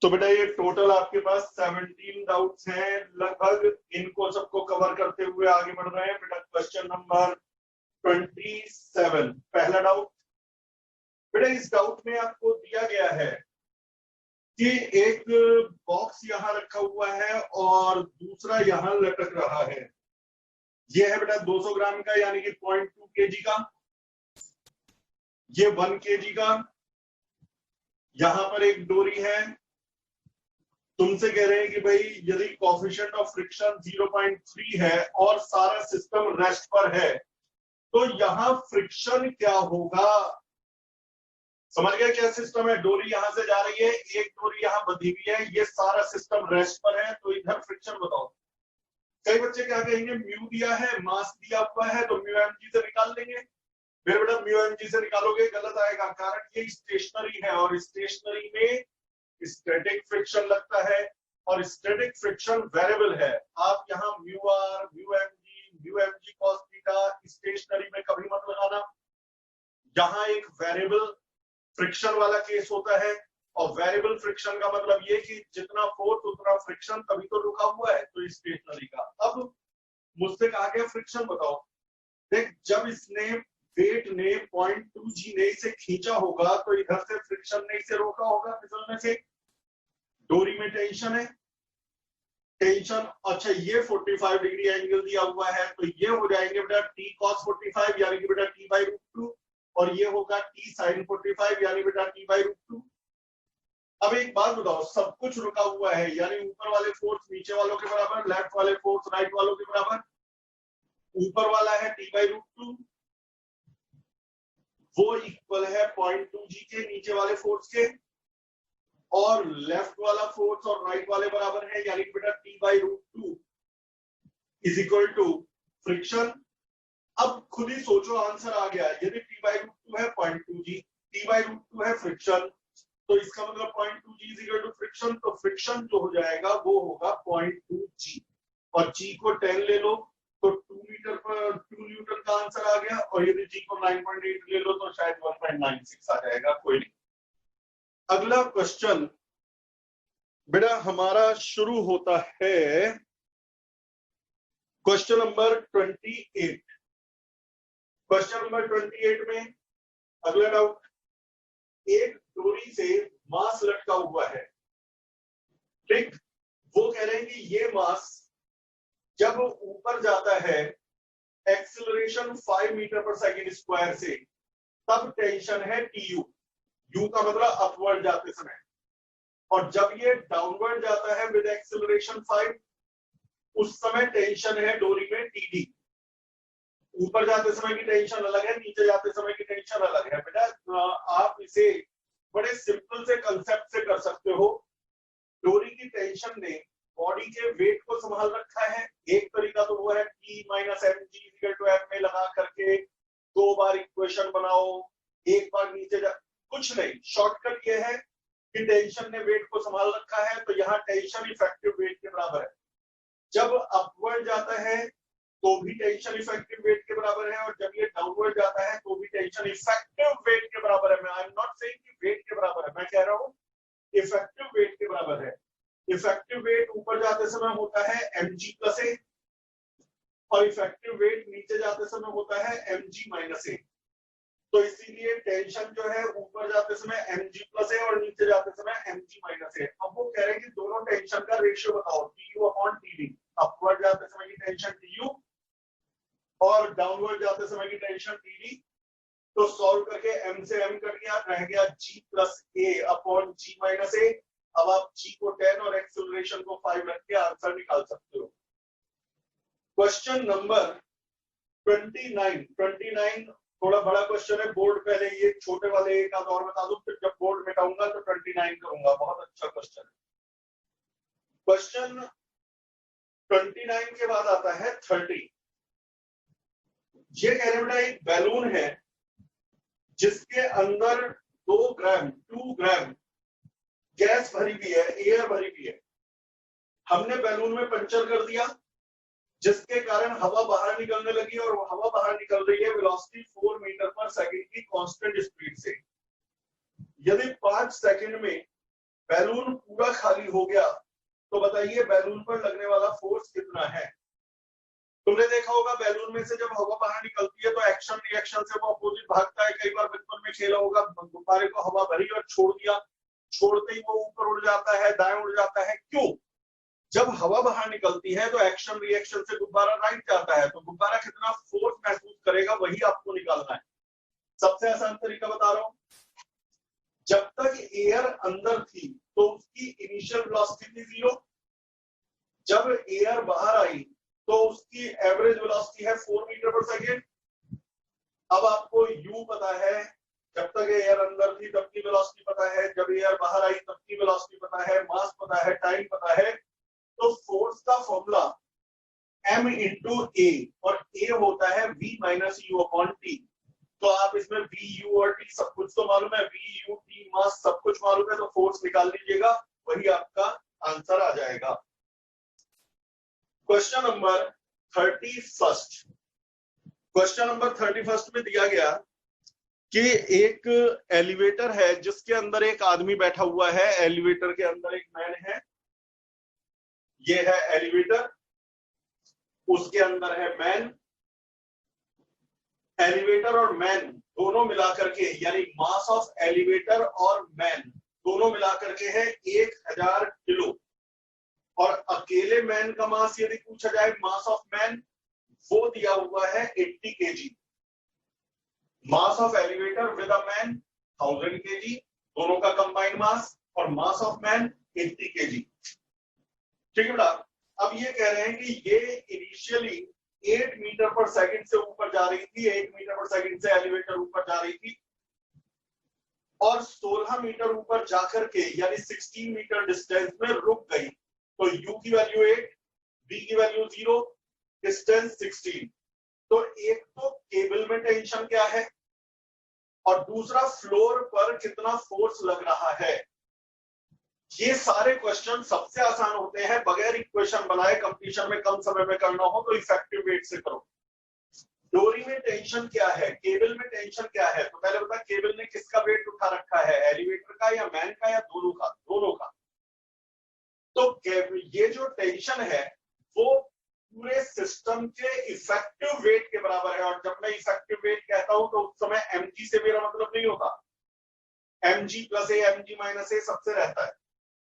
तो बेटा ये टोटल आपके पास 17 डाउट्स हैं लगभग। इनको सबको कवर करते हुए आगे बढ़ रहे हैं बेटा। क्वेश्चन नंबर 27, पहला डाउट। बेटा इस डाउट में आपको दिया गया है कि एक बॉक्स यहां रखा हुआ है और दूसरा यहां लटक रहा है। ये है बेटा 200 ग्राम का यानी कि 0.2 kg का, ये 1 kg का। यहां पर एक डोरी है। तुमसे कह रहे हैं कि भाई यदि कोएफिशिएंट ऑफ फ्रिक्शन 0.3 है और सारा सिस्टम रेस्ट पर है तो यहां फ्रिक्शन क्या होगा। समझ गए क्या सिस्टम है। डोरी यहां से जा रही है, एक डोरी यहां बंधी हुई है, ये सारा सिस्टम रेस्ट पर है, तो इधर फ्रिक्शन बताओ। कई बच्चे क्या कहेंगे, म्यू दिया है, मास दिया हुआ है तो म्यू एम जी से निकाल लेंगे। फिर बेटा म्यू एम जी से निकालोगे गलत आएगा, कारण ये स्टेशनरी है और स्टेशनरी में स्टैटिक फ्रिक्शन लगता है और स्टैटिक फ्रिक्शन वेरिएबल है। आप यहाँ mu R, mu m g cos theta stationary में कभी मत लगाना। यहाँ एक वेरिएबल फ्रिक्शन वाला केस होता है और वेरिएबल फ्रिक्शन का मतलब ये कि जितना फोर्स उतना फ्रिक्शन, तभी तो रुका हुआ है तो स्टेशनरी का। अब मुझसे कहा गया फ्रिक्शन बताओ। देख जब इसने वेट ने 0.2 g ने इसे खींचा होगा तो इधर से फ्रिक्शन ने इसे रोका होगा फिसलने से। डोरी में टेंशन है, टेंशन अच्छा ये 45 डिग्री एंगल दिया हुआ है तो ये हो जाएंगे बेटा t cos 45 यानी कि बेटा t/√2 और ये होगा t sin 45 यानी बेटा t/√2। अब एक बात बताओ, सब कुछ रुका हुआ है यानी ऊपर वाले फोर्स नीचे वालों के बराबर, लेफ्ट वाले फोर्स राइट वालों के बराबर। ऊपर वाला है t/√2, वो इक्वल है 0.2 g के नीचे वाले फोर्स के, और लेफ्ट वाला फोर्स और राइट वाले बराबर है यानी बेटा t/√2 is equal to friction. अब खुद ही सोचो, आंसर आ गया। यदि t/√2 है 0.2 g, t/√2 है फ्रिक्शन, तो इसका मतलब 0.2 g is equal to friction. तो फ्रिक्शन जो हो जाएगा वो होगा 0.2 g और g को 10 ले लो तो 2 न्यूटन का आंसर आ गया। और यदि g को 9.8 ले लो तो शायद 1.96 आ जाएगा। कोई नहीं। अगला क्वेश्चन बेटा हमारा शुरू होता है क्वेश्चन नंबर 28। क्वेश्चन नंबर 28 में अगला डाउट, एक डोरी से मास लटका हुआ है, ठीक। वो कह रहे हैं कि ये मास जब ऊपर जाता है एक्सीलरेशन 5 मीटर पर सेकेंड स्क्वायर से, तब टेंशन है टीयू। यू का मतलब अपवर्ड जाते समय, और जब ये डाउनवर्ड जाता है विद एक्सीलरेशन 5, उस समय टेंशन है डोरी में टीडी। ऊपर जाते समय की टेंशन अलग है, नीचे जाते समय की टेंशन अलग है। बेटा आप इसे बड़े सिंपल से कंसेप्ट से कर सकते हो। डोरी की टेंशन ने बॉडी के वेट को संभाल रखा है। एक तरीका तो वो है T minus mg equal to m में लगा करके 2 बार इक्वेशन बनाओ, एक बार नीचे जा, कुछ नहीं। शॉर्टकट ये है कि टेंशन ने वेट को संभाल रखा है तो यहाँ टेंशन इफेक्टिव वेट के बराबर है। जब अपवर्ड जाता है तो भी टेंशन इफेक्टिव वेट के बराबर है, और जब ये डाउनवर्ड जाता है तो भी टेंशन इफेक्टिव वेट के बराबर है। आई एम नॉट सेइंग कि वेट के बराबर है, मैं कह रहा हूँ इफेक्टिव वेट के बराबर है। इफेक्टिव वेट ऊपर जाते समय होता है mg प्लस a और इफेक्टिव वेट नीचे जाते समय होता है mg माइनस a। तो इसीलिए टेंशन जो है ऊपर जाते समय mg प्लस a और नीचे जाते समय mg माइनस a। अब वो कह रहे हैं कि दोनों टेंशन का रेशियो बताओ, tu अपॉन td। अपवर्ड जाते समय की टेंशन tu और डाउनवर्ड जाते समय की टेंशन td। तो सॉल्व करके m से m कट गया, रह गया g plus a upon g minus a। अब आप g को 10 और एक्सेलरेशन को 5 रख के आंसर निकाल सकते हो। क्वेश्चन नंबर 29 थोड़ा बड़ा क्वेश्चन है। बोर्ड पहले ये छोटे वाले एक आध और बता दूं, फिर जब बोर्ड मिटाऊंगा तो 29 करूंगा। बहुत अच्छा क्वेश्चन है। क्वेश्चन 29 के बाद आता है 30। ये कह रहे बेटा एक बैलून है जिसके अंदर 2 ग्राम गैस भरी हुई है, एयर भरी हुई है। हमने बैलून में पंचर कर दिया जिसके कारण हवा बाहर निकलने लगी, और वो हवा बाहर निकल रही है वेलोसिटी 4 मीटर पर सेकंड की कांस्टेंट स्पीड से। यदि 5 सेकंड में बैलून पूरा खाली हो गया तो बताइए बैलून पर लगने वाला फोर्स कितना है। तुमने देखा होगा बैलून में से जब हवा बाहर निकलती है तो एक्शन रिएक्शन से वो अपोजिट भागता है। कई बार बचपन में खेला होगा, गुब्बारे को हवा भरी और छोड़ दिया, छोड़ते ही वो ऊपर उड़ जाता है, दाएं उड़ जाता है। क्यों? जब हवा बाहर निकलती है तो एक्शन रिएक्शन से गुब्बारा राइट जाता है, तो गुब्बारा कितना फोर्स महसूस करेगा वही आपको निकालना है। सबसे आसान तरीका बता रहा हूं, जब तक एयर अंदर थी तो उसकी इनिशियल वेलोसिटी थी 0, जब एयर बाहर आई तो उसकी एवरेज वेलोसिटी है 4 मीटर पर सेकेंड। अब आपको u पता है, जब तक एयर अंदर थी तब की वेलोसिटी पता है, जब एयर बाहर आई तब की वेलोसिटी पता है, मास पता है, टाइम पता है। तो फोर्स का फॉर्मूला m इंटू ए, और a होता है v minus you upon T. तो आप इसमें v u और t सब कुछ तो मालूम है, v u t मास सब कुछ मालूम है, तो फोर्स निकाल लीजिएगा, वही आपका आंसर आ जाएगा। Question number 31। क्वेश्चन नंबर 31 में दिया गया कि एक एलिवेटर है जिसके अंदर एक आदमी बैठा हुआ है, एलिवेटर के अंदर एक मैन है, ये है एलिवेटर, उसके अंदर है मैन। एलिवेटर और मैन दोनों मिलाकर के, यानी मास ऑफ एलिवेटर और मैन दोनों मिलाकर के है 1000 किलो। और अकेले मैन का मास यदि पूछा जाए, मास ऑफ मैन, वो दिया हुआ है 80 KG. Mass of elevator with a man 1000 KG, दोनों का कंबाइंड मास, और मास ऑफ मैन 80 केजी। ठीक है बेटा। अब ये कह रहे हैं कि ये इनिशियली 8 मीटर पर सेकंड से ऊपर जा रही थी, 8 मीटर पर सेकंड से एलिवेटर ऊपर जा रही थी, और 16 मीटर ऊपर जाकर के यानी 16 मीटर डिस्टेंस में रुक गई। तो u की वैल्यू 8, v की वैल्यू 0, डिस्टेंस 16। तो एक तो केबल में टेंशन क्या है, और दूसरा फ्लोर पर कितना फोर्स लग रहा है। ये सारे क्वेश्चन सबसे आसान होते हैं, बगैर इक्वेशन बनाए कंपटीशन में कम समय में करना हो तो इफेक्टिव वेट से करो। डोरी में टेंशन क्या है, केबल में टेंशन क्या है, तो पहले बता केबल ने किसका वेट उठा रखा है, एलिवेटर का या मैन का या दोनों का? दोनों का। तो ये जो टेंशन है वो पूरे सिस्टम के इफेक्टिव वेट के बराबर है। और जब मैं इफेक्टिव वेट कहता हूं तो उस समय mg से मेरा मतलब नहीं होता, mg प्लस ए mg माइनस ए सबसे रहता है।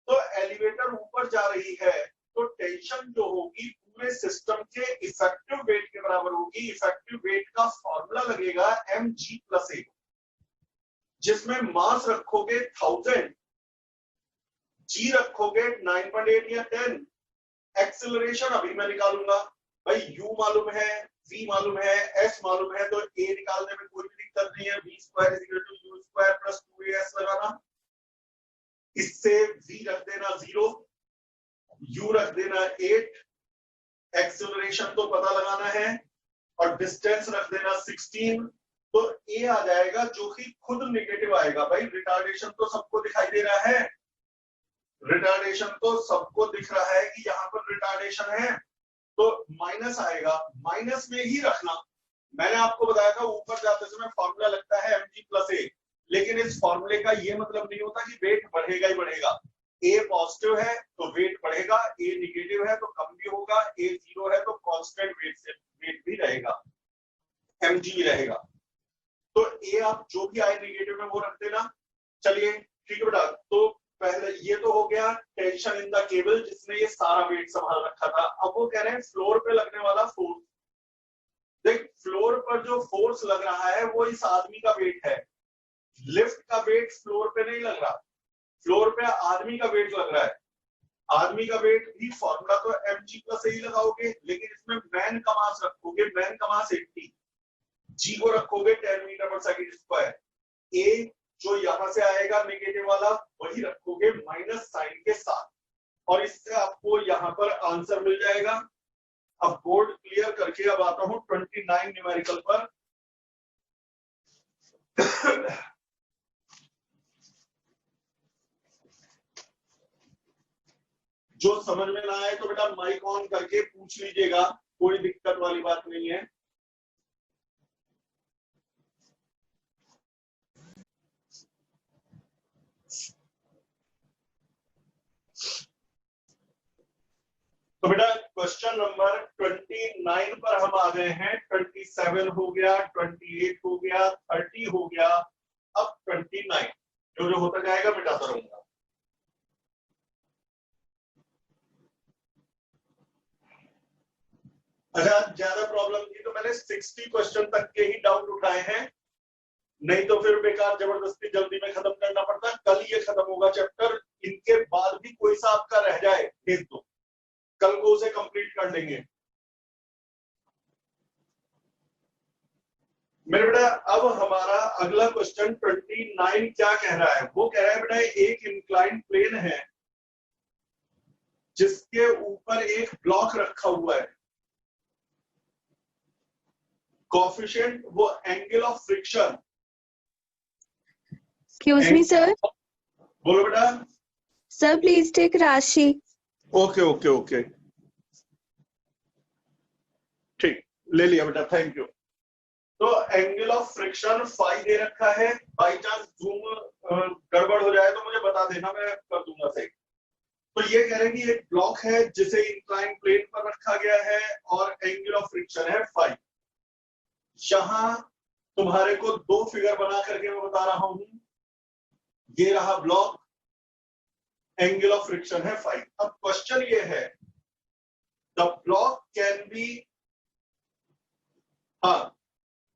तो एलिवेटर ऊपर जा रही है तो टेंशन जो होगी पूरे सिस्टम के इफेक्टिव वेट के बराबर होगी। इफेक्टिव वेट का फॉर्मूला लगेगा mg प्लस ए, जिसमें मास रखोगे 1000, जी रखोगे 9.8 या 10। एक्सेलरेशन अभी मैं निकालूंगा भाई, u मालूम है, v मालूम है, s मालूम है, तो a निकालने में कोई भी दिक्कत नहीं है। v square is equal to u square plus 2as लगाना, इससे v रख देना 0, u रख देना 8, एक्सेलरेशन तो पता लगाना है, और डिस्टेंस रख देना 16। तो a आ जाएगा जो कि खुद नेगेटिव आएगा। भाई रिटार्डेशन तो सबको दिखाई दे रहा है, रिटार्डेशन तो सबको दिख रहा है कि यहाँ पर रिटार्डेशन है, तो माइनस आएगा, माइनस में ही रखना। मैंने आपको बताया था ऊपर जाते समय फॉर्मूला लगता है mg प्लस ए, लेकिन इस फॉर्मूले का ये मतलब नहीं होता कि वेट बढ़ेगा ही बढ़ेगा। ए पॉजिटिव है तो वेट बढ़ेगा, ए निगेटिव है तो कम भी होगा, ए 0 है तो कांस्टेंट वेट से वेट भी रहेगा, mg भी रहेगा। तो ए आप जो भी आए नेगेटिव में वो रख देना। चलिए ठीक है बेटा। तो पहले ये तो हो गया टेंशन इन द केबल जिसने ये सारा वेट संभाल रखा था। अब वो कह रहे हैं फ्लोर पे लगने वाला फोर्स। देख फ्लोर पर जो फोर्स लग रहा है वो इस आदमी का वेट है, लिफ्ट का वेट फ्लोर पे नहीं लग रहा, फ्लोर पे आदमी का वेट लग रहा है। आदमी का वेट भी फॉर्मूला तो mg प्लस ही लगाओगे, लेकिन इसमें मैन का मास रखोगे, मैन का मास 80, जी को रखोगे 10 मीटर पर सेकंड स्क्वायर, ए जो यहां से आएगा नेगेटिव वाला वही रखोगे माइनस साइन के साथ, और इससे आपको यहां पर आंसर मिल जाएगा। अब बोर्ड क्लियर करके अब आता हूं 29 न्यूमेरिकल पर। जो समझ में ना आए तो बेटा माइक ऑन करके पूछ लीजिएगा, कोई दिक्कत वाली बात नहीं है। क्वेश्चन नंबर 29 पर हम आ गए हैं। 27 हो गया, 28 हो गया, 30 हो गया, अब 29। जो जो होता जाएगा मिटाता रहूंगा। अच्छा, ज्यादा प्रॉब्लम थी तो मैंने 60 क्वेश्चन तक के ही डाउट उठाए हैं, नहीं तो फिर बेकार जबरदस्ती जल्दी में खत्म करना पड़ता। कल ये खत्म होगा चैप्टर, इनके बाद भी कोई सा आपका रह जाए भेज दो, कल को उसे कंप्लीट कर लेंगे मेरे बेटा। अब हमारा अगला क्वेश्चन 29 क्या कह रहा है? वो कह रहा है बेटा एक इंक्लाइन प्लेन है जिसके ऊपर एक ब्लॉक रखा हुआ है, कोएफिशिएंट वो angle of friction. Excuse me, sir. बोलो बेटा। Sir, please take Rashi. Okay okay okay, ठीक, ले लिया बेटा, थैंक यू। तो एंगल ऑफ फ्रिक्शन फाई दे रखा है, बाई चांस जूम गड़बड़ हो जाए तो मुझे बता देना, मैं कर दूंगा सही। तो ये कह रहे हैं कि एक ब्लॉक है जिसे इंक्लाइन प्लेन पर रखा गया है और एंगल ऑफ फ्रिक्शन है फाई। यहां तुम्हारे को दो फिगर बना करके मैं बता रहा हूं, ये रहा ब्लॉक, एंगल ऑफ फ्रिक्शन है फाई। अब क्वेश्चन ये है, the block can be,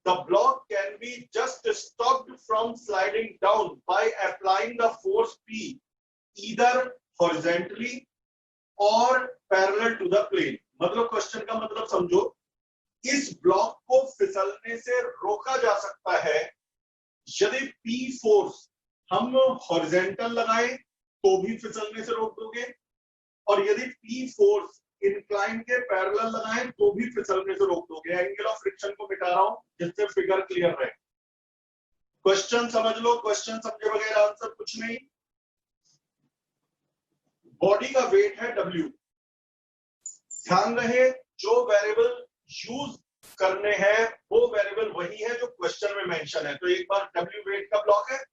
the block can be just stopped from sliding down by applying the force P either horizontally or parallel to the plane। मतलब question का मतलब समझो, इस block को फिसलने से रोका जा सकता है यदि P फोर्स हम हॉरिजॉन्टल लगाएं तो भी फिसलने से रोक दोगे, और यदि P फोर्स इंक्लाइन के पैरेलल लगाएं तो भी फिसलने से रोक दोगे। एंगल ऑफ फ्रिक्शन को मिटा रहा हूं जिससे फिगर क्लियर रहे। क्वेश्चन समझ लो, क्वेश्चन समझे बगैर आंसर कुछ नहीं। बॉडी का वेट है W। ध्यान रहे जो वेरिएबल यूज करने हैं वो वेरिएबल वही है जो क्वेश्चन में मेंशन है। तो एक बार W वेट का ब्लॉक है,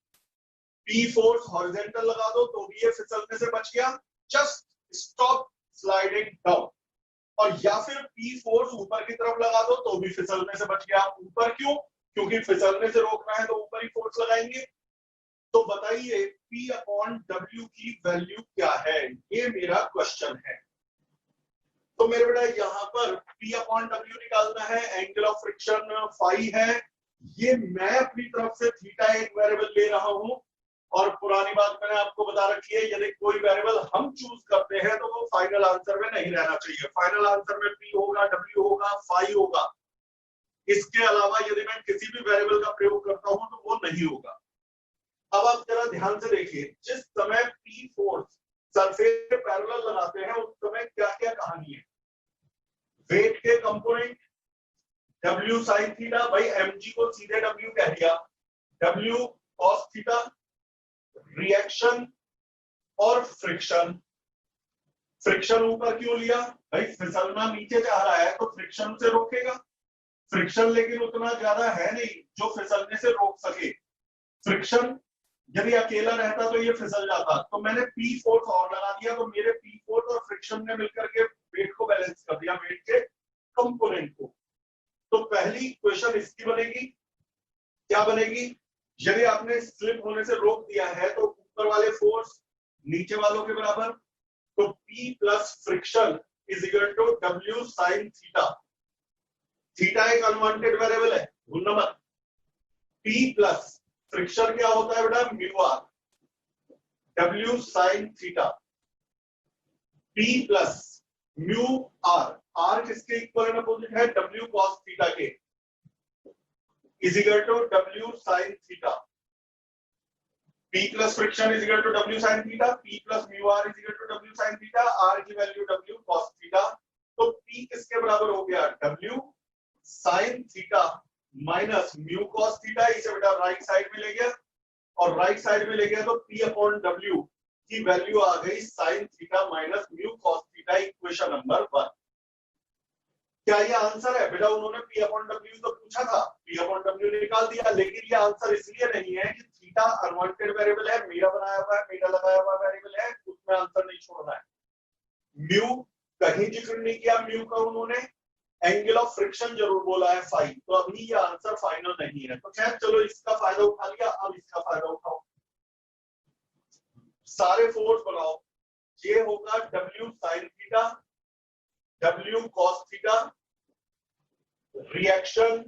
P फोर्स हॉरिजॉन्टल लगा दो तो भी ये फिसलने से बच गया, जस्ट स्टॉप स्लाइडिंग डाउन। और या फिर P फोर्स ऊपर की तरफ लगा दो तो भी फिसलने से बच गया। ऊपर क्यों? क्योंकि फिसलने से रोकना है तो ऊपर ही फोर्स लगाएंगे। तो बताइए P अपॉन W की वैल्यू क्या है, ये मेरा क्वेश्चन है। तो मेरे बेटा यहां पर P अपॉन W निकालना है, एंगल ऑफ फ्रिक्शन फाई है, ये मैं अपनी तरफ से थीटा एक वेरिएबल ले रहा हूं। और पुरानी बात मैंने आपको बता रखी है, यदि कोई वेरिएबल हम चूज करते हैं तो वो फाइनल आंसर में नहीं रहना चाहिए। फाइनल आंसर में P होगा, W होगा, फाई होगा। इसके अलावा यदि मैं किसी भी वेरिएबल का प्रयोग करता हूं तो वो नहीं होगा। अब आप जरा ध्यान से देखिए, जिस समय P फोर्स सरफेस पे पैरेलल लगाते हैं उस समय क्या क्या कहानी है। वेट के कंपोनेंट W साइन थीटा, भाई mg को सीधे W कह दिया, W कॉस थीटा, रिएक्शन और फ्रिक्शन। फ्रिक्शन ऊपर क्यों लिया? भाई फिसलना नीचे जा रहा है तो फ्रिक्शन से रोकेगा। फ्रिक्शन लेकिन उतना ज्यादा है नहीं जो फिसलने से रोक सके। फ्रिक्शन यदि अकेला रहता तो ये फिसल जाता। तो मैंने P फोर्स और लगा दिया तो मेरे P फोर्स और फ्रिक्शन ने मिलकर के वेट को बैलेंस कर दिया, वेट के कंपोनेंट को। तो पहली इक्वेशन इसकी बनेगी, क्या बनेगी? यदि आपने स्लिप होने से रोक दिया है तो ऊपर वाले फोर्स नीचे वालों के बराबर, तो P plus friction is equal to W sine theta. Theta एक अनवांटेड वेरिएबल है, भूलना मत। P प्लस फ्रिक्शन क्या होता है बेटा? Mu R, W sine theta. P plus mu R, R किसके इक्वल एंड अपोजिट है? W कॉस थीटा के, is equal to W sine theta. P plus friction is equal to W sine theta, P plus mu R is equal to W sine theta, R की value W cos theta. तो P किसके बराबर हो गया? W sine theta minus mu cos theta. इसे बेटा right side में ले गया और राइट साइड में ले गया तो P अपॉन W की वैल्यू आ गई sign theta minus mu cos theta, equation number 1। क्या ये आंसर है बेटा? उन्होंने P अपॉन W तो पूछा था, P अपॉन W निकाल दिया, लेकिन ये आंसर इसलिए नहीं है कि थीटा अनवांटेड वेरिएबल है, मेरा बनाया हुआ है, मेरा लगाया हुआ वेरिएबल है, उसमें आंसर नहीं छोड़ना है। म्यू कहीं जिक्र नहीं किया म्यू का उन्होंने, एंगल ऑफ फ्रिक्शन जरूर बोला है फाई, तो अभी ये आंसर फाइनल नहीं है। तो खैर चलो इसका फायदा उठा लिया, अब इसका फायदा उठाओ, सारे फोर्स बनाओ। ये होगा W sin theta, W cos theta, reaction,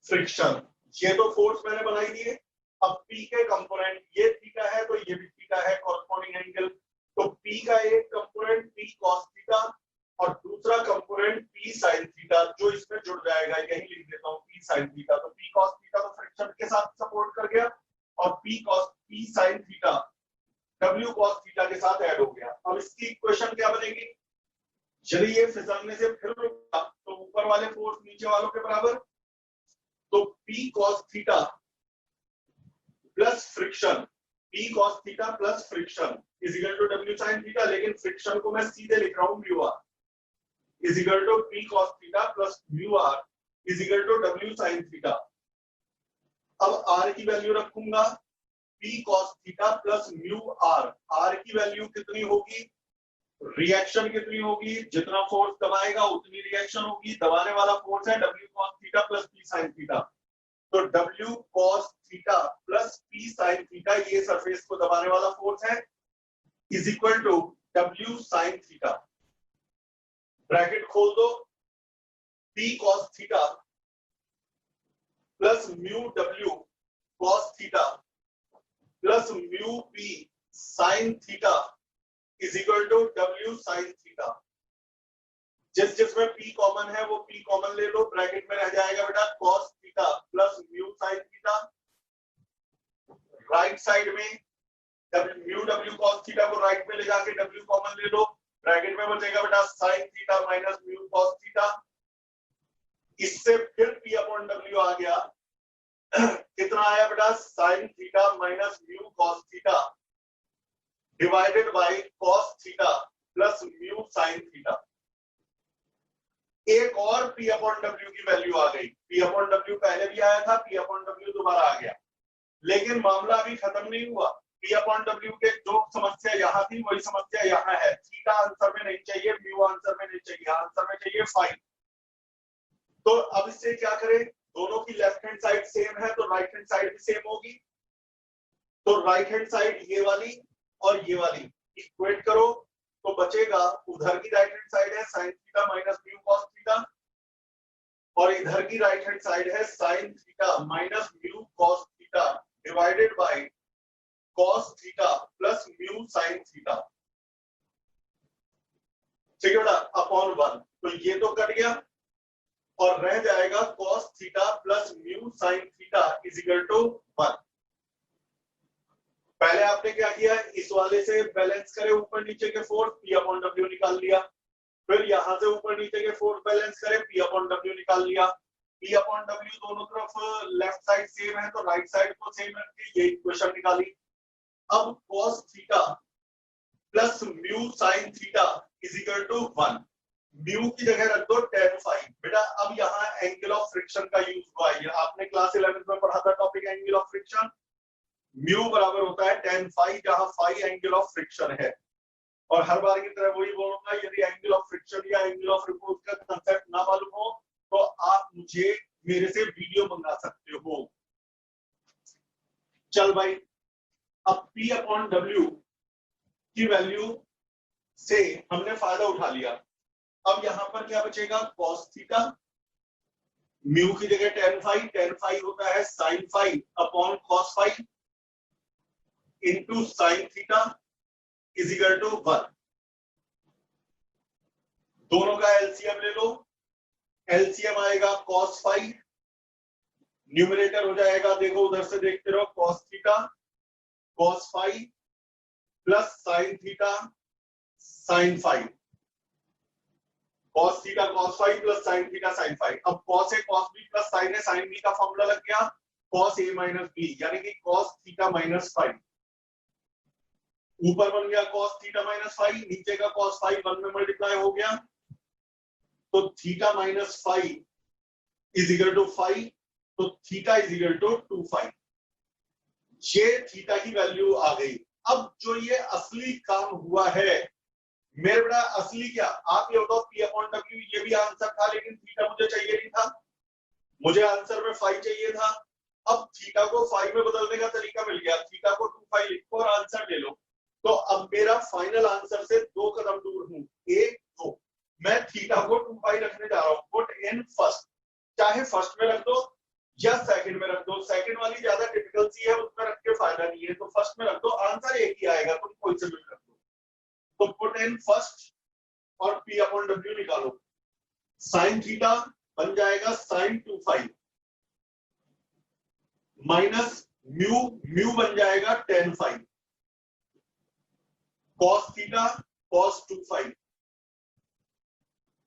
friction, ये तो फोर्स मैंने बनाई दिए। अब P के कंपोनेंट, ये थीटा है तो ये भी थीटा है, कॉरस्पॉन्डिंग एंगल, तो P का एक कंपोनेंट P cos थीटा और दूसरा कंपोनेंट P sin थीटा, जो इसमें जुड़ जाएगा, यही लिख देता हूँ P sin थीटा। तो P cos थीटा तो फ्रिक्शन के साथ सपोर्ट कर गया और P sin theta W cos theta के साथ ऐड हो गया। अब इसकी इक्वेशन क्या बनेगी, यदि ये फिसलने से फिर रुका तो ऊपर वाले फोर्स नीचे वालों के बराबर, तो P cos theta plus friction, P cos theta plus friction is equal to W sin theta, लेकिन फ्रिक्शन को मैं सीधे लिख रहा हूं mu R is equal to P cos theta plus mu R is equal to W sin theta. अब R की वैल्यू रखूंगा P cos theta plus mu R, R की वैल्यू कितनी होगी, रिएक्शन कितनी होगी, जितना फोर्स दबाएगा उतनी रिएक्शन होगी, दबाने वाला फोर्स है W cos theta plus P sin theta, तो W cos theta plus P sin theta ये सरफेस को दबाने वाला फोर्स है, is equal to W sin theta, bracket खोल दो, P cos theta plus mu W cos theta plus mu P sin theta is equal to W sin theta. जिसमें P common है वो P कॉमन ले लो, bracket में रह जाएगा बेटा cos theta plus mu sin theta, right side में mu W cos theta को राइट में ले जाके W कॉमन ले लो, ब्रैकेट में बचेगा बेटा sin थीटा माइनस म्यू cos थीटा, इससे फिर P अपॉन W आ गया, कितना आया बेटा sin थीटा minus mu cos theta divided by cos theta plus mu sin theta. एक और P अपॉन W की वैल्यू आ गई, P अपॉन W पहले भी आया था, P अपॉन W दोबारा आ गया, लेकिन मामला अभी खत्म नहीं हुआ। P अपॉन W के जो समस्या यहाँ थी वही समस्या यहाँ है, थीटा आंसर में नहीं चाहिए, म्यू आंसर में नहीं चाहिए, आंसर में चाहिए फाई। तो अब इससे क्या करें, दोनों की लेफ्ट हैंड साइड सेम है तो राइट हैंड साइड भी सेम होगी, तो राइट हैंड साइड ये वाली और ये वाली इक्वेट करो, तो बचेगा उधर की राइट हैंड साइड है sin थीटा माइनस म्यू cos थीटा और इधर की राइट हैंड साइड है sin थीटा minus mu cos theta divided by cos theta plus mu sin theta, ठीक है बेटा, अपॉन 1, तो ये तो कट गया और रह जाएगा cos theta plus mu sin theta is equal to 1। पहले आपने क्या किया, इस वाले से बैलेंस करे ऊपर नीचे के फोर्स, P अपॉन W निकाल लिया, फिर यहां से ऊपर नीचे के फोर्स बैलेंस करे, P अपॉन W निकाल लिया, P अपॉन W दोनों तरफ लेफ्ट साइड सेम है तो राइट साइड को सेम रख के ये इक्वेशन निकाली। अब cos theta plus mu sin theta is equal to 1, mu की जगह रख दो tan फाई। बेटा अब यहाँ एंगल ऑफ फ्रिक्शन का यूज हुआ है, आपने क्लास 11 में पढ़ा था topic angle of friction, mu बराबर होता है tan फाई, जहां फाई एंगल ऑफ फ्रिक्शन है। और हर बार की तरह वही बोलूंगा, यदि एंगल ऑफ फ्रिक्शन या एंगल ऑफ रिपोर्ट का कंसेप्ट ना मालूम हो तो आप मुझे मेरे से वीडियो मंगा सकते हो। चल भाई, अब P अपॉन W की वैल्यू से हमने फायदा उठा लिया, अब यहां पर क्या बचेगा, cos थीटा, म्यू की जगह tan फाई होता है sin phi upon cos phi into sin theta is equal to 1। दोनों का एलसीएम ले लो, एलसीएम आएगा cos फाई, न्यूमरेटर हो जाएगा, देखो उधर से देखते रहो, cos theta cos phi plus sin theta sin phi, cos theta cos phi plus sin theta sin phi. अब cos है cos b प्लस sin है sin b का फॉर्मूला लग गया cos a माइनस b, यानी कि cos थीटा माइनस फाई, ऊपर बन गया cos थीटा माइनस फाई, नीचे का cos फाई 1 में मल्टीप्लाई हो गया, तो theta minus phi is equal to phi, तो theta is equal to 2 phi, ये थीटा की वैल्यू आ गई। अब जो ये असली काम हुआ है मेरे बेटा असली क्या, आप ये बताओ पी अपॉन डब्ल्यू, ये भी आंसर था लेकिन थीटा मुझे चाहिए नहीं था, मुझे आंसर में फाई चाहिए था। अब थीटा को फाई में बदलने का तरीका मिल गया, थीटा को 2 फाई लिखो और आंसर ले लो। तो अब मेरा फाइनल आंसर से 2 कदम दूर हूं, 1 2। मैं थीटा को 2 फाई रखने जा रहा हूं, पुट इन फर्स्ट, चाहे फर्स्ट में रख दो या सेकंड में रख दो, सेकंड वाली ज्यादा टिपिकल सी है, उसमें रख के फायदा नहीं है, तो फर्स्ट में रख दो, आंसर एक ही आएगा, तुम कोई से भी रख दो। तो पुट इन फर्स्ट और पी अपॉन डब्ल्यू निकालो, साइन थीटा बन जाएगा sine 2 phi minus mu, mu बन जाएगा tan phi, cos theta cos 2 phi,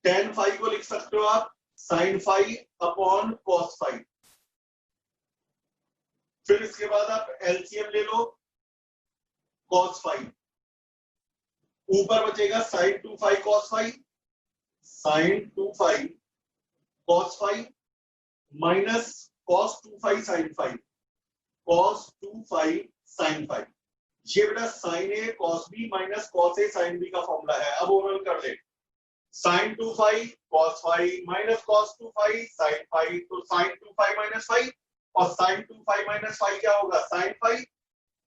tan phi को लिख सकते हो आप sine phi upon cos phi. फिर इसके बाद आप एलसीएम ले लो, कॉस फाई, ऊपर बचेगा sine 2 phi cos phi, sine 2 phi cos phi minus cos 2 phi sine phi, cos 2 phi sine phi. ये बेटा sine A cos B minus cos A sine B का फॉर्मूला है। अब ओरल कर ले, sine 2 phi cos phi minus cos 2 phi sine phi, तो sine 2 phi minus phi और sine 2 phi minus phi क्या होगा साइन फाई,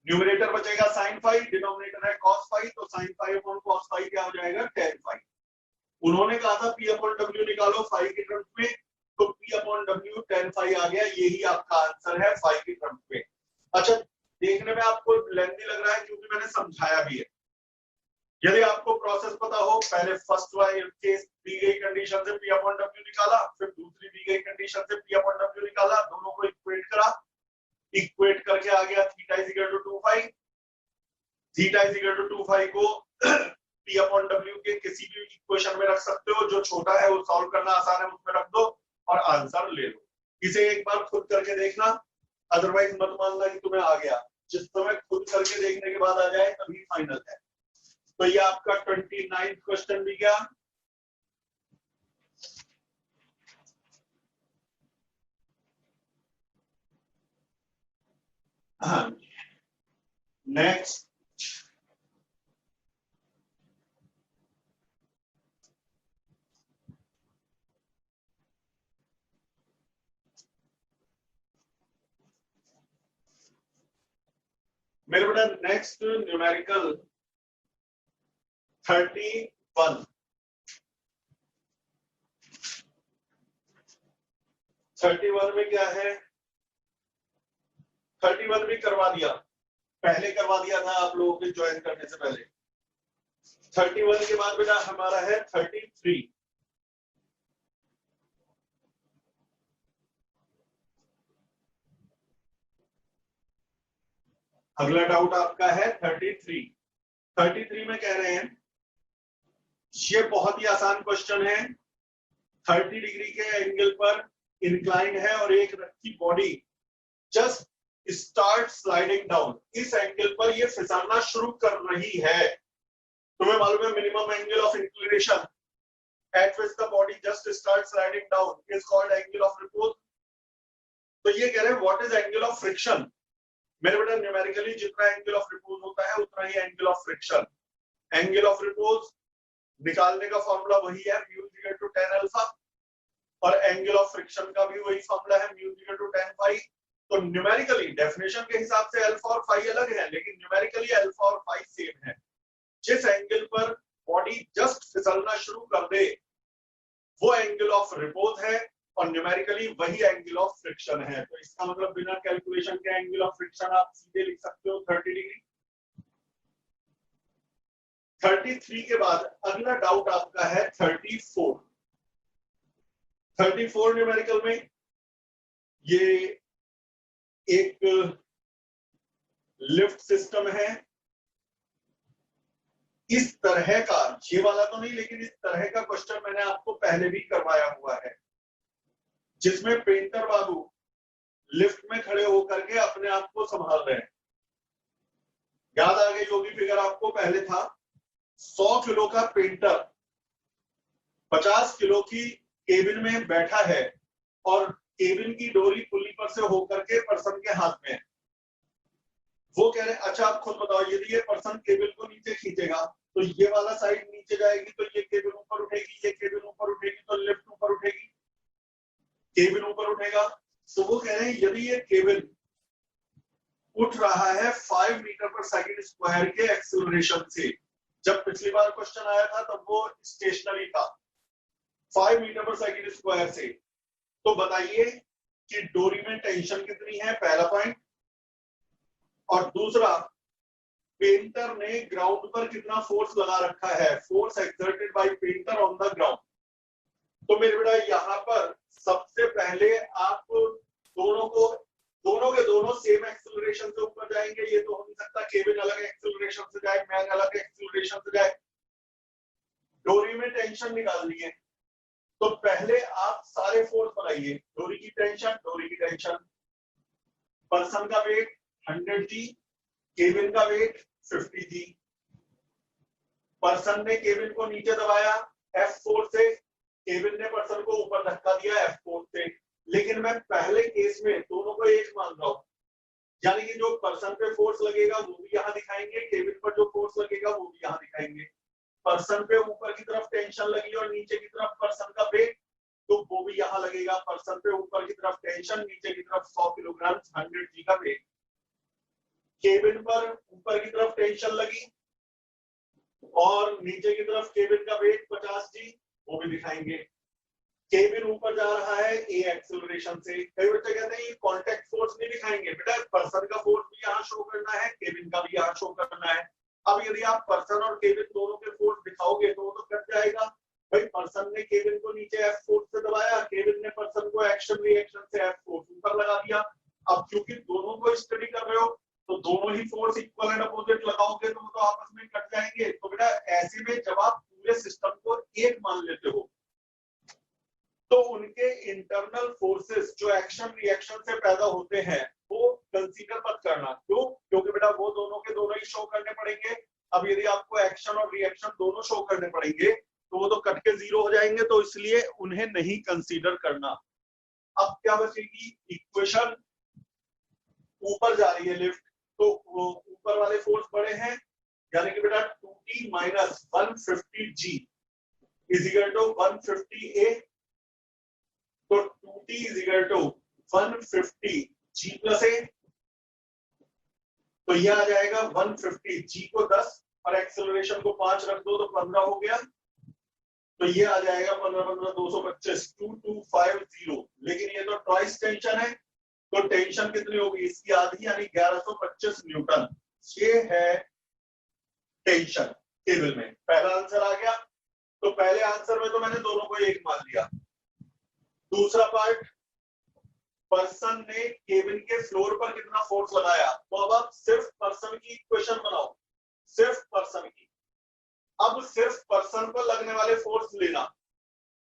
न्यूमरेटर बचेगा साइन फाई, डिनोमिनेटर है कॉस फाई, तो sine phi upon cos phi क्या हो जाएगा टेन फाई। उन्होंने कहा था पी अपॉन डब्ल्यू निकालो फाई के टर्म्स में, तो P upon W tan phi आ गया, यही आपका आंसर है फाई के टर्म्स में। अच्छा, देखने में आपको लेंथी लग रहा है क्योंकि मैंने समझाया भी है। यदि आपको प्रोसेस पता हो, पहले फर्स्ट वाले केस दी गई कंडीशन से पी अपॉन डब्ल्यू निकाला, फिर दूसरी दी गई कंडीशन से पी अपॉन डब्ल्यू निकाला, दोनों को इक्वेट करा, इक्वेट करके आ गया theta is equal to 2 phi, theta is equal to 2 phi को पी अपॉन डब्ल्यू के किसी भी इक्वेशन में रख सकते हो, जो छोटा है वो सॉल्व करना आसान है, उसमें रख दो और आंसर ले लो। इसे एक बार खुद करके देखना, अदरवाइज मत मानना कि तुम्हें आ गया, जिस समय खुद करके देखने के बाद आ जाए तभी फाइनल है। तो ये आपका 29th क्वेश्चन भी गया। नेक्स्ट, मेरे बेटा नेक्स्ट न्यूमेरिकल 31। 31 में क्या है, 31 भी करवा दिया, पहले करवा दिया था आप लोगों के ज्वाइन करने से पहले। 31 के बाद बेटा हमारा है 33। अगला डाउट आपका है 33। 33 में कह रहे हैं, ये बहुत ही आसान क्वेश्चन है, 30 डिग्री के एंगल पर इंक्लाइंड है और एक रखी body just start sliding down, इस एंगल पर ये फिसलना शुरू कर रही है। तुम्हें मालूम है minimum angle of inclination eight which the body just start sliding down is called angle of repose. तो ये कह रहे हैं what is angle of friction. मेरे बेटा न्यूमेरिकली जितना एंगल ऑफ रिपोज होता है उतना ही angle of friction. Angle of repose निकालने का फॉर्मूला वही है mu equal to tan alpha, और एंगल ऑफ फ्रिक्शन का भी वही फॉर्मूला है mu equal to tan phi. तो न्यूमेरिकली डेफिनेशन के हिसाब से अल्फा और फाई अलग है, लेकिन न्यूमेरिकली अल्फा और फाई सेम है। जिस एंगल पर बॉडी जस्ट फिसलना शुरू कर दे वो एंगल ऑफ रिपोज है, और न्यूमेरिकली वही एंगल ऑफ फ्रिक्शन है। तो इसका मतलब बिना कैलकुलेशन के एंगल ऑफ फ्रिक्शन आप सीधे लिख सकते हो 30 डिग्री। 33 के बाद अगला डाउट आपका है 34। 34 न्यूमेरिकल में ये एक लिफ्ट सिस्टम है, इस तरह का, ये वाला तो नहीं लेकिन इस तरह का क्वेश्चन मैंने आपको पहले भी करवाया हुआ है, जिसमें पेंटर बाबू लिफ्ट में खड़े होकर के अपने आप को संभाल रहे हैं। याद आ गई होगी फिगर, आपको पहले था 100 किलो का पेंटर 50 किलो की केबिन में बैठा है और केबिन की डोरी पुली पर से होकर के पर्सन के हाथ में है। वो कह रहे हैं अच्छा आप खुद बताओ, यदि ये पर्सन केबिन को नीचे खींचेगा तो ये वाला साइड नीचे जाएगी तो ये केबिन ऊपर उठेगी, ये केबिन ऊपर उठेगी तो लिफ्ट ऊपर उठेगी, केबिन ऊपर उठेगा। तो वो कह रहे हैं यदि ये केबिन उठ रहा है 5 मीटर पर सेकंड स्क्वायर के एक्सेलरेशन से, जब पिछली बार क्वेश्चन आया था तब वो स्टेशनरी था 5 मीटर पर सेकंड स्क्वायर से, तो बताइए कि डोरी में टेंशन कितनी है, पहला पॉइंट। और दूसरा, पेंटर ने ग्राउंड पर कितना फोर्स लगा रखा है, force exerted by painter on the ground. तो मेरे बेटा यहाँ पर सबसे पहले आप दोनों के दोनों सेम एक्सेलरेशन से ऊपर जाएंगे, ये तो हो नहीं सकता, केबिन अलग एक्सेलरेशन से जाए, मैन अलग एक्सेलरेशन से जाए। डोरी में टेंशन निकालनी है तो पहले आप सारे फोर्स बनाइए, डोरी की टेंशन, पर्सन का वेट 100 जी, केबिन का वेट 50 जी। पर्सन ने केबिन को नीचे दबाया F4 से, केबिन ने पर्सन को ऊपर धक्का दिया F4 से। लेकिन मैं पहले केस में दोनों को एक मान रहा हूं, यानी कि जो पर्सन पे फोर्स लगेगा वो भी यहाँ दिखाएंगे, केबिन पर जो फोर्स लगेगा वो भी यहाँ दिखाएंगे। पर्सन पे ऊपर की तरफ टेंशन लगी और नीचे की तरफ पर्सन का वेट, तो वो भी यहाँ लगेगा। पर्सन पे ऊपर की तरफ टेंशन, नीचे की तरफ 100 किलोग्राम 100 जी का वेट। केबिन पर ऊपर की तरफ टेंशन लगी और नीचे की तरफ केबिन का वेट 50 जी, वो भी दिखाएंगे। केबिन ऊपर जा रहा है ए एक्सेलरेशन से। कई बच्चे कहते हैं ये कांटेक्ट फोर्स नहीं दिखाएंगे, बेटा पर्सन का फोर्स भी यहाँ शो करना है, केबिन का भी यहाँ शो करना है। अब यदि आप पर्सन और केबिन दोनों के फोर्स दिखाओगे तो वो तो कट जाएगा। भाई पर्सन ने केबिन को नीचे F4 से दबाया, केबिन ने पर्सन को एक्शन रिएक्शन से F4 ऊपर लगा दिया। अब क्योंकि दोनों को स्टडी कर रहे हो तो दोनों ही फोर्स इक्वल एंड अपोजिट लगाओगे तो वो तो आपस में कट जाएंगे। तो बेटा ऐसे में जब आप पूरे सिस्टम को एक मान लेते हो तो उनके इंटरनल फोर्सेस जो एक्शन रिएक्शन से पैदा होते हैं वो कंसीडर मत करना। क्यों? क्योंकि बेटा वो दोनों के दोनों ही शो करने पड़ेंगे। अब यदि आपको एक्शन और रिएक्शन दोनों शो करने पड़ेंगे तो वो तो कट के जीरो हो जाएंगे, तो इसलिए उन्हें नहीं कंसीडर करना। अब क्या बचेगी इक्वेशन, ऊपर जा रही है लिफ्ट तो वो ऊपर वाले फोर्स बड़े हैं, यानी कि बेटा 2t minus 150g is equal to 150a। तो 2t is equal to 150g plus a, तो यह आ जाएगा 150g को 10 और एक्सेलरेशन को 5 रख दो तो 15 हो गया। तो ये आ जाएगा 15 225 2250। लेकिन ये तो ट्वाइस टेंशन है तो टेंशन कितनी होगी, इसकी आधी यानी 1125 न्यूटन। ये है टेंशन केबल में। पहला आंसर आ गया। तो पहले आंसर में तो मैंने दोनों को एक मान लिया। दूसरा पार्ट, पर्सन ने केबिन के फ्लोर पर कितना फोर्स लगाया, तो अब आप सिर्फ पर्सन की इक्वेशन बनाओ, सिर्फ पर्सन की। अब सिर्फ पर्सन पर लगने वाले फोर्स लेना,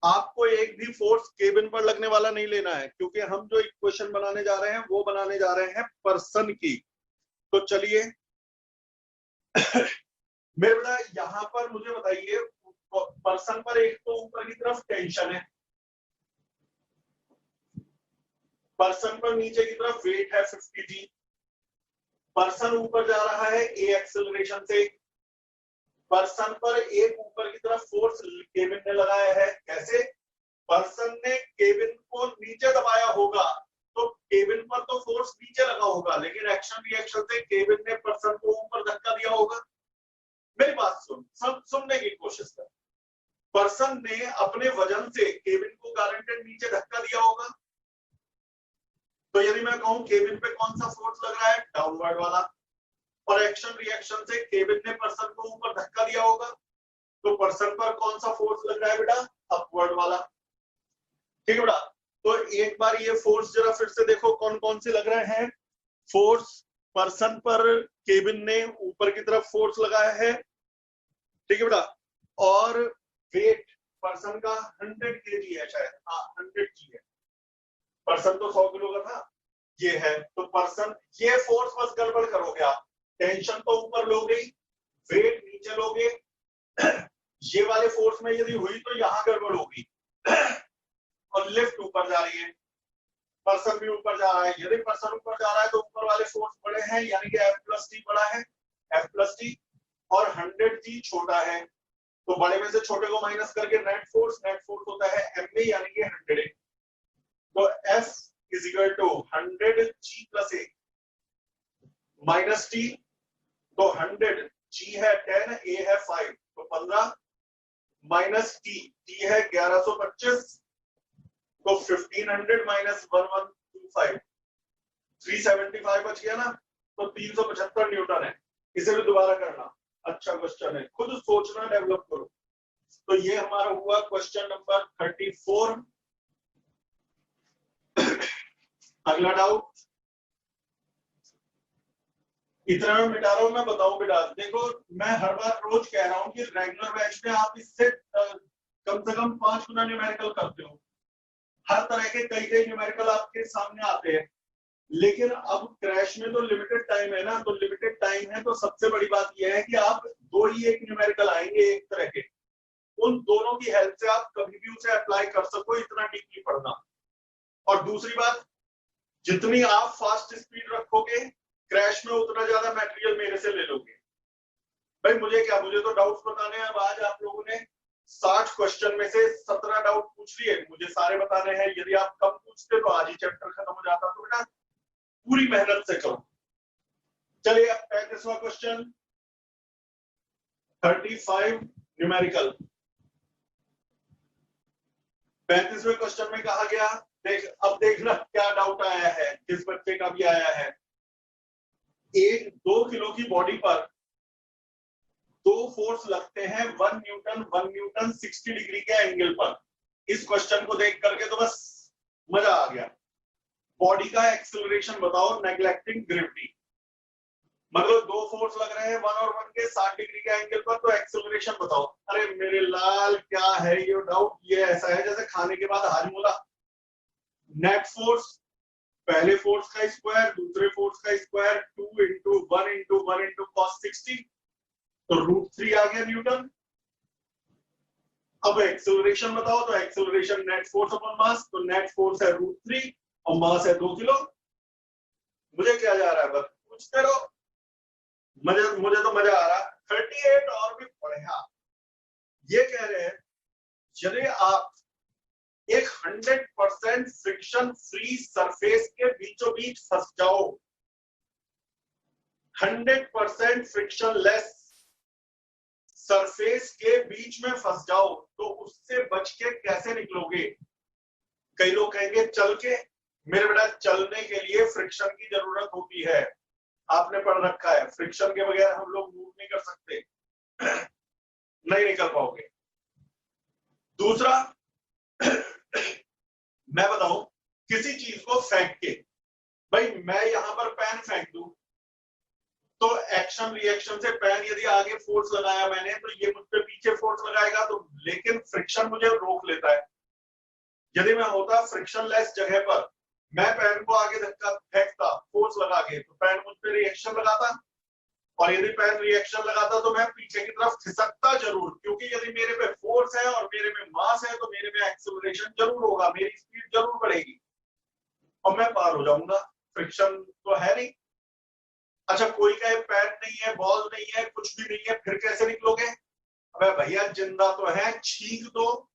आपको एक भी फोर्स केबिन पर लगने वाला नहीं लेना है, क्योंकि हम जो इक्वेशन बनाने जा रहे हैं वो बनाने जा रहे हैं पर्सन की। तो चलिए मेरे बेटा यहां पर मुझे बताइए, पर्सन पर एक तो ऊपर की तरफ टेंशन है, पर्सन पर नीचे की तरफ वेट है 50g, पर्सन ऊपर जा रहा है ए एक्सेलरेशन से, पर्सन पर एक ऊपर की तरफ फोर्स केबिन ने लगाया है। कैसे? पर्सन ने केबिन को नीचे दबाया होगा तो केबिन पर तो फोर्स नीचे लगा होगा, लेकिन एक्शन रिएक्शन से केबिन ने पर्सन को ऊपर धक्का दिया होगा। मेरी बात सुनने की कोशिश कर। पर्सन ने अपने वजन से केबिन को गारंटेड नीचे धक्का दिया होगा। तो यदि मैं कहूं केबिन पे कौन सा फोर्स लग रहा है, डाउनवर्ड वाला, और एक्शन रिएक्शन से केबिन ने पर्सन को ऊपर धक्का दिया होगा, तो पर्सन पर कौन सा फोर्स लग रहा है बेटा, अपवर्ड वाला। ठीक है बेटा, तो एक बार ये फोर्स जरा फिर से देखो कौन कौन से लग रहे हैं। फोर्स पर्सन पर केबिन ने ऊपर की तरफ फोर्स लगाया है, ठीक है बेटा, और वेट पर्सन का 100 kg है शायद, हाँ 100g है, पर्सन तो 100 किलो का था, ये है। तो पर्सन, ये फोर्स बस गड़बड़ करोगे आप, टेंशन तो ऊपर लोगे, वेट नीचे लोगे, ये वाले फोर्स में यदि हुई तो यहां गड़बड़ होगी, और लिफ्ट ऊपर जा रही है, पर्सन भी ऊपर जा रहा है। यदि पर्सन ऊपर जा रहा है तो ऊपर वाले फोर्स बड़े हैं, यानी कि F+T बड़ा है, F+T, और 100g छोटा है, तो बड़े में से छोटे को माइनस करके नेट फोर्स होता है ma यानी कि 100a। तो F is equal to 100g plus a minus t, तो 100g है 10, a है 5, तो 15 माइनस t है 1125, तो 1500 माइनस 1125 375 बच गया ना, तो 375 न्यूटन है। इसे भी दोबारा करना, अच्छा क्वेश्चन है, खुद सोचना, डेवलप करो। तो ये हमारा हुआ क्वेश्चन नंबर 34। अगला डाउट, इतना मैं मिटा रहा हूं, मैं बताऊं बेटा, देखो मैं हर बार रोज कह रहा हूं कि रेगुलर बैच में आप इससे कम से कम 5 गुना न्यूमेरिकल करते हो, हर तरह के कई न्यूमेरिकल आपके सामने आते हैं, लेकिन अब क्रैश में तो लिमिटेड टाइम है ना, तो लिमिटेड टाइम है, तो सबसे बड़ी बात यह है कि आप दो ही एक न्यूमेरिकल आएंगे एक तरह के, उन दोनों की हेल्प से आप कभी भी उसे अप्लाई कर सको, इतना डीपली पढ़ना। और दूसरी बात, जितनी आप फास्ट स्पीड रखोगे क्रैश में, उतना ज्यादा मटेरियल मेरे से ले लोगे। भाई मुझे क्या, मुझे तो डाउट्स बताने हैं। अब आज आप लोगों ने 60 क्वेश्चन में से 17 डाउट पूछ लिए, मुझे सारे बताने हैं। यदि आप कम पूछते तो आज ही चैप्टर खत्म हो जाता। तो बेटा पूरी मेहनत से करो। चलिए अब 35वां क्वेश्चन, 35 न्यूमेरिकल। 35वें क्वेश्चन में कहा गया, अब देखना क्या डाउट आया है, किस बच्चे का भी आया है। एक 2 किलो की बॉडी पर 2 फोर्स लगते हैं 1 न्यूटन 60 डिग्री के एंगल पर। इस क्वेश्चन को देख करके तो बस मजा आ गया। बॉडी का एक्सेलरेशन बताओ नेग्लेक्टिंग ग्रेविटी, मतलब 2 फोर्स लग रहे हैं 1 और 1 के 60 डिग्री के एंगल पर, तो एक्सेलरेशन बताओ। अरे मेरे लाल क्या है ये डाउट, ये ऐसा है जैसे खाने के बाद हाजमोला। नेट फोर्स, पहले फोर्स का स्क्वायर दूसरे फोर्स का square, 2 into 1 into 1 into cos 60, तो √3 आ गया न्यूटन। अब एक्सेलरेशन बताओ, तो acceleration net force upon mass, तो नेट फोर्स है √3 और मास है 2 किलो। मुझे क्या जा रहा है, बस पूछते रहो, मुझे तो मजा आ रहा। 38 और भी बढ़िया, ये कह रहे हैं यदि आप एक 100% फ्रिक्शन फ्री सरफेस के बीचों बीच फंस जाओ, 100% फ्रिक्शन लेस सरफेस के बीच में फंस जाओ, तो उससे बच के कैसे निकलोगे। कई लोग कहेंगे चल के, मेरे बेटा चलने के लिए फ्रिक्शन की जरूरत होती है, आपने पढ़ रखा है, फ्रिक्शन के बगैर हम लोग मूव नहीं कर सकते, नहीं निकल पाओगे। दूसरा, मैं बताऊं, किसी चीज को फेंक के, भाई मैं यहां पर पेन फेंक दूं, तो एक्शन रिएक्शन से पेन यदि आगे फोर्स लगाया मैंने, तो ये मुझ पे पीछे फोर्स लगाएगा, तो लेकिन फ्रिक्शन मुझे रोक लेता है। यदि मैं होता फ्रिक्शन लेस जगह पर, मैं पेन को आगे धक्का फेंकता फोर्स लगा के, तो पेन मुझ पे रिएक्शन लगाता, और यदि पेन रिएक्शन लगाता तो मैं पीछे की तरफ खिसकता जरूर, क्योंकि यदि मेरे पे फोर्स है और मेरे में मास है, तो मेरे में एक्सेलरेशन जरूर होगा, मेरी स्पीड जरूर बढ़ेगी और मैं पार हो जाऊंगा। फ्रिक्शन तो है नहीं। अच्छा, कोई कहे पैर नहीं है, बॉल नहीं है, कुछ भी नहीं है, फिर कैसे निकलोगे। अबे भैया जिंदा तो है, छींक दो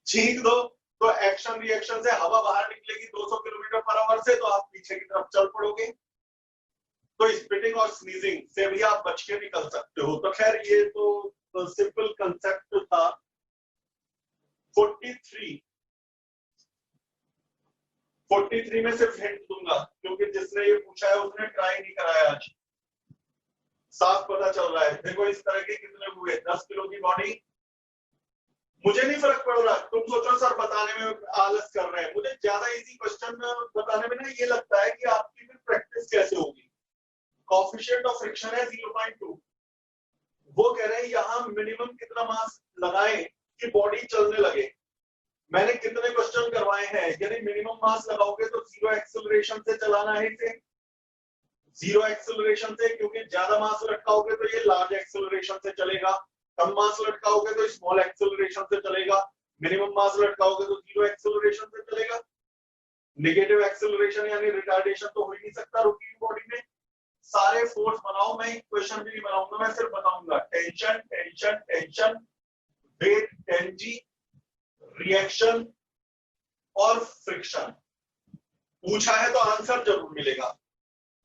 छींक दो, तो एक्शन रिएक्शन से हवा बाहर निकलेगी 200 किलोमीटर पर आवर से, तो आप पीछे की तरफ चल पड़ोगे। तो स्पिटिंग और स्नीजिंग से भी आप बच के निकल सकते हो। तो खैर ये तो सिंपल कंसेप्ट था। 43 में सिर्फ हिंट दूंगा, क्योंकि जिसने ये पूछा है उसने ट्राई नहीं कराया आज, साफ पता चल रहा है। देखो इस तरह के कितने हुए, 10 किलो की बॉडी, मुझे नहीं फर्क पड़ रहा। तुम सोचो सर बताने में आलस कर रहे हैं, मुझे ज्यादा इजी क्वेश्चन बताने में ना ये लगता है कि आपकी फिर प्रैक्टिस कैसे होगी। कोएफिशिएंट ऑफ फ्रिक्शन है 0.2, वो कह रहे हैं यहाँ मिनिमम कितना मास लगाएं कि बॉडी चलने लगे। मैंने कितने क्वेश्चन करवाए हैं, यदि मिनिमम मास लगाओगे तो 0 एक्सेलरेशन से चलाना है इसे, 0 एक्सेलरेशन से, क्योंकि ज्यादा मास लटकाओगे तो ये लार्ज एक्सेलरेशन से चलेगा, कम मास लटकाओगे तो स्मॉल एक्सेलरेशन से चलेगा, मिनिमम मास लटकाओगे तो 0 एक्सेलरेशन से चलेगा। नेगेटिव एक्सेलरेशन यानी रिटार्डेशन तो हो ही नहीं सकता रुकी हुई बॉडी में। सारे फोर्स बनाओ, मैं इक्वेशन भी नहीं बनाऊंगा, मैं सिर्फ बताऊंगा टेंशन टेंशन टेंशन, वेट टेंजी, रिएक्शन और फ्रिक्शन। पूछा है तो आंसर जरूर मिलेगा।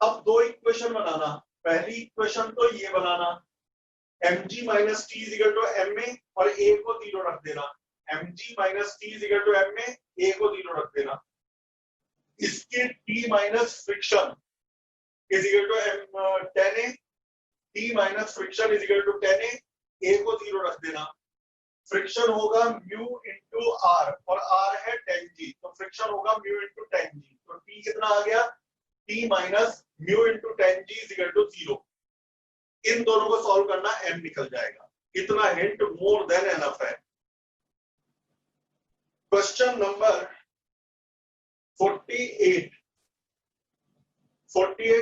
अब दो इक्वेशन बनाना, पहली इक्वेशन तो ये बनाना mg minus T is equal to M A और ए को 0 रख देना, mg minus T is equal to M A को 0 रख देना। इसकी t minus friction is equal to M 10a, t minus friction is equal to 10a, a को 0 रख देना। फ्रिक्शन होगा म्यू इंटू आर और आर है टेन जी, तो फ्रिक्शन होगा म्यू इंटू टेन जी। तो t कितना आ गया, t minus mu into ten G is equal to 0। इन दोनों को सॉल्व करना, m निकल जाएगा। इतना हिंट मोर देन एनफ है। क्वेश्चन नंबर 48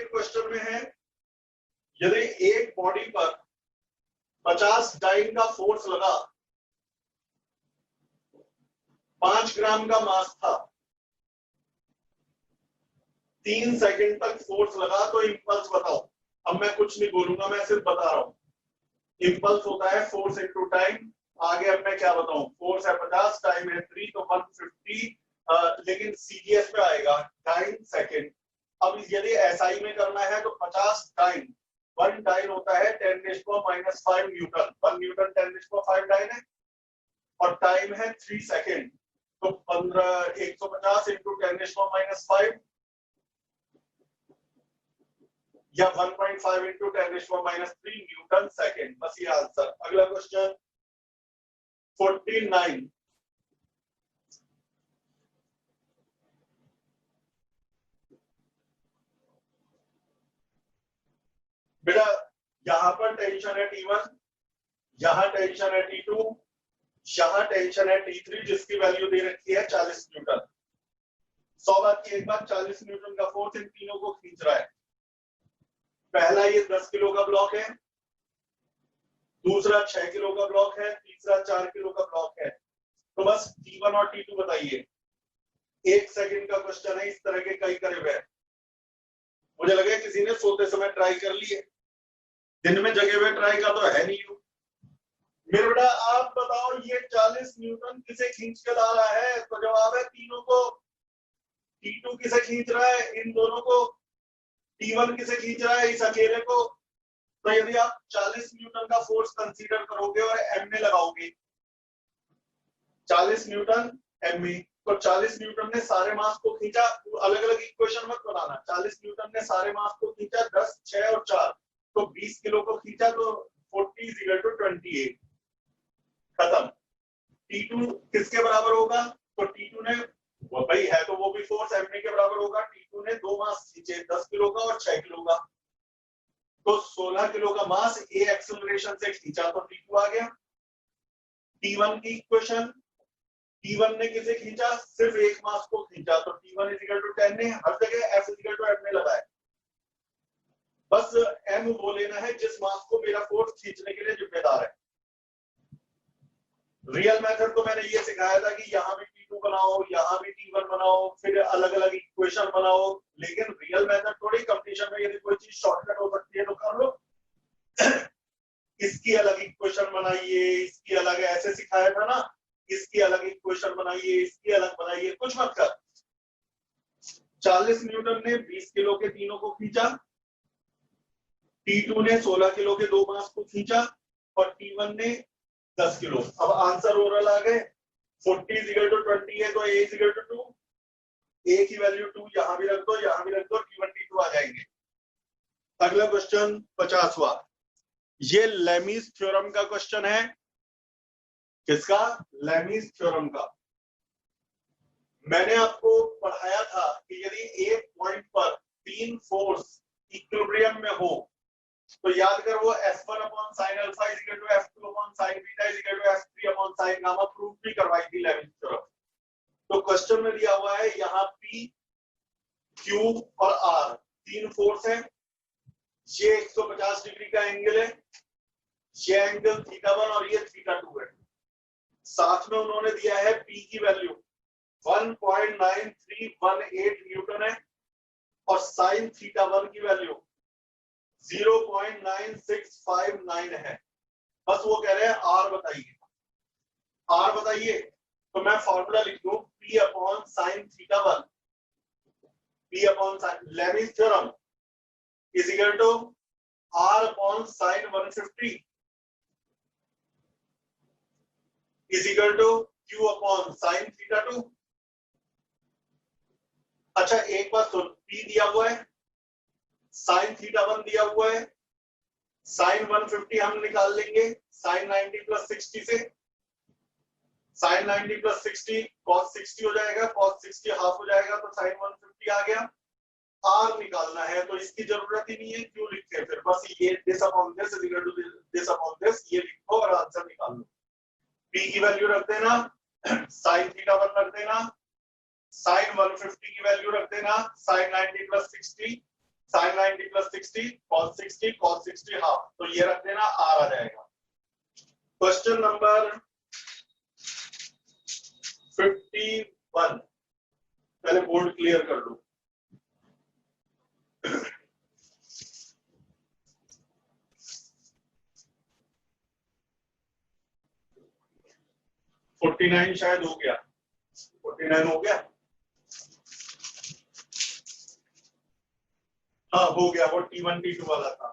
क्वेश्चन में है, यदि एक बॉडी पर 50 डाइन का फोर्स लगा, 5 ग्राम का मास था, 3 सेकंड तक फोर्स लगा, तो इंपल्स बताओ। अब मैं कुछ नहीं बोलूंगा, मैं सिर्फ बता रहा हूं। इंपल्स होता है फोर्स इनटू टाइम। आगे अब मैं क्या बताऊं, फोर्स है 50, टाइम है 3, तो 150, लेकिन सीजीएस पे आएगा डाइन सेकंड। अब यदि एसआई में करना है तो 50 डाइन, 1 डाइन होता है 10⁻⁻5 न्यूटन, 1 न्यूटन 10⁻5 डाइन है, और टाइम है 3 सेकंड, तो 150 इंटू 10⁻⁻5 या 1.5 इंटू 10⁻³ न्यूटन सेकंड। बस ये आंसर। अगला क्वेश्चन 49। बेटा यहां पर टेंशन है T1, यहां टेंशन है T2, यहां टेंशन है T3 जिसकी वैल्यू दे रखी है 40 न्यूटन। 100 बात की एक बात, 40 न्यूटन का फोर्स इन तीनों को खींच रहा है। पहला ये 10 किलो का ब्लॉक है, दूसरा 6 किलो का ब्लॉक है, तीसरा 4 किलो का ब्लॉक है। तो बस T1 और T2 बताइए। 1 सेकंड का क्वेश्चन है, इस तरह के कई करे हुए। मुझे लगे किसी ने सोते समय ट्राई कर लिए, दिन में जगे हुए ट्राई का तो है नहीं। मेरे बेटा आप बताओ, ये 40 न्यूटन किसे खींच के ला रहा है? तो जवाब है तीनों को। T2 किसे खींच रहा है? इन दोनों को। T1 किसे खींच रहा है? इस अकेले को। तो यदि आप 40 न्यूटन का फोर्स कंसीडर करोगे और m में लगाओगे, 40 न्यूटन m में, तो 40 न्यूटन ने सारे मास को खींचा। अलग अलग इक्वेशन मत बनाना। 40 न्यूटन ने सारे मास को खींचा, 10, 6 और 4, तो 20 किलो को खींचा, तो 40 = 28। खत्म। T2 किसके बराबर होगा? तो T2 ने, वो भाई है तो वो भी फोर्स m के बराबर होगा। T2 ने 2 मास खींचे, 10 किलो का और 6 किलो का, तो 16 किलो का मास a एक्सेलरेशन से खींचा, तो T2 आ गया। T1 की इक्वेशन, T1 ने किसे खींचा? सिर्फ एक मास को खींचा, तो T1 = 10 ने हर जगह F = m में लगाया। बस m वो लेना है जिस मास को मेरा फोर्स खींचने के लिए जिम्मेदार है। रियल मेथड तो मैंने ये सिखाया था कि यहाँ भी T2 बनाओ, यहाँ भी T1 बनाओ, फिर अलग अलग इक्वेशन बनाओ। लेकिन रियल मेथड थोड़ी, कंपटीशन में यदि कोई चीज शॉर्टकट हो सकती है तो कर लो। इसकी अलग इक्वेशन बनाइए, इसकी अलग, ऐसे सिखाया था ना, इसकी अलग इक्वेशन बनाइए, इसकी अलग बनाइए, कुछ मत कर। 40 न्यूटन ने 20 किलो के तीनों को खींचा, T2 ने 16 किलो के 2 मास को खींचा, और T1 ने 10 किलो। अब आंसर ओरल आ गए। 40 = 20 है, तो a = 2, a की वैल्यू 2 यहां भी रख दो, यहां भी रख दो, T1 T2 आ जाएंगे। अगला क्वेश्चन 50वां। ये लेमीज थ्योरम का क्वेश्चन है। किसका? लेमीज थ्योरम का। मैंने आपको पढ़ाया था कि यदि एक पॉइंट पर 3 फोर्स इक्विलिब्रियम में हो, तो याद कर वो F1/sin alpha = F2/sin beta = F3/sin gamma prove भी करवाई थी लेमीज थ्योरम। तो क्वेश्चन में दिया हुआ है यहाँ P, Q और R 3 फोर्स है। ये 150 डिग्री का एंगल है, ये एंगल θ1 और ये θ2 है। साथ में उन्होंने दिया है P की वैल्यू 1.9318 न्यूटन है, और sin θ1 की वैल्यू 0.9659 है। बस वो कह रहे हैं आर बताइए, आर बताइए। तो मैं फॉर्मूला लिख दूं P upon sine theta 1, P upon sine Lami's theorem is equal to R upon sine 150 is equal to Q upon sine theta 2। अच्छा एक बात सुन, P दिया हुआ है, साइन थीटा 1 दिया हुआ है, साइन 150 हम निकाल लेंगे साइन 90 प्लस 60 से, साइन 90 प्लस 60 कॉस 60 हो जाएगा, कॉस 60 हाफ हो जाएगा, तो साइन 150 आ गया। आर निकालना है तो इसकी जरूरत ही नहीं है, क्यों लिखते हैं फिर, बस ये this upon this is equal to this upon this ये लिखो और आंसर निकाल लो। P की वैल्यू रख देना, साइन थीटा 1 रख देना, साइन 150 की वैल्यू रख देना, sine 90 plus 60, sine 90 plus 60 cos 60 cos 60 half, तो ये रख देना, आर आ जाएगा। क्वेश्चन नंबर 51, पहले बोर्ड क्लियर कर लो। फोर्टी 49 शायद हो गया, 49 हो गया, हाँ हो गया, वो T1 T2 वाला था।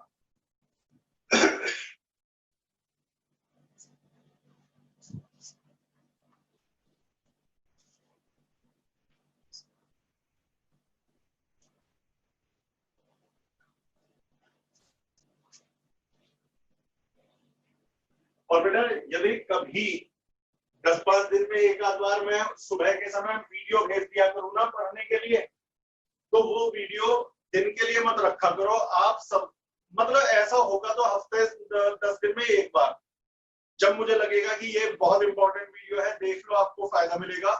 और बेटा यदि कभी 10-5 दिन में एक आध बार मैं सुबह के समय वीडियो भेज दिया करूँ ना पढ़ने के लिए, तो वो वीडियो दिन के लिए मत रखा करो आप सब, मतलब ऐसा होगा तो हफ्ते 10 दिन में एक बार, जब मुझे लगेगा कि ये बहुत इंपॉर्टेंट वीडियो है, देख लो आपको फायदा मिलेगा,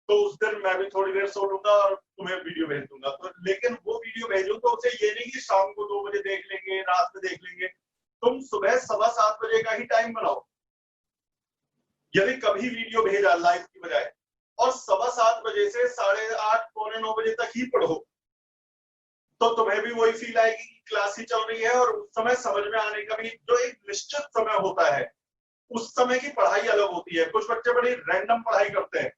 तो उस दिन मैं भी थोड़ी देर सो लूंगा और तुम्हें वीडियो भेज दूंगा। तो लेकिन वो वीडियो भेजूं तो उसे ये नहीं कि शाम को 2 बजे देख लेंगे, रात में देख लेंगे, तुम सुबह 7:15 बजे का ही टाइम बनाओ। यदि कभी वीडियो भेजा लाइव की बजाय और 7:15 बजे से 8:30 पौने 9 बजे तक ही पढ़ो, तो तुम्हें भी वही फील आएगी कि क्लास ही चल रही है, और उस समय समझ में आने का भी जो एक निश्चित समय होता है, उस समय की पढ़ाई अलग होती है। कुछ बच्चे बड़ी रैंडम पढ़ाई करते हैं,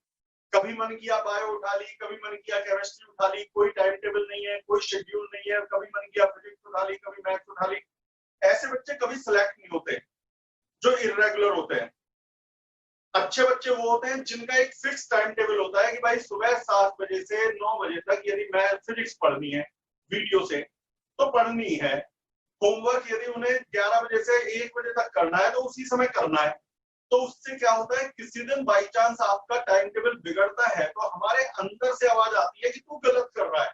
कभी मन किया बायो उठा ली, कभी मन किया केमिस्ट्री उठा ली, कोई टाइम टेबल नहीं है, कोई शेड्यूल नहीं है, कभी मन किया फिजिक्स उठा ली, कभी मैथ्स उठा ली। ऐसे बच्चे कभी सिलेक्ट नहीं होते, जो इर्रेगुलर होते हैं। अच्छे बच्चे वो होते हैं जिनका एक फिक्स टाइम टेबल होता है कि भाई सुबह 7 बजे से 9 बजे तक यदि मैं फिजिक्स पढ़नी है वीडियो से तो पढ़नी है, होमवर्क यदि उन्हें 11 बजे से 1 बजे तक करना है तो उसी समय करना है। तो उससे क्या होता है, किसी दिन बाई चांस आपका टाइम टेबल बिगड़ता है तो हमारे अंदर से आवाज आती है कि तू गलत कर रहा है।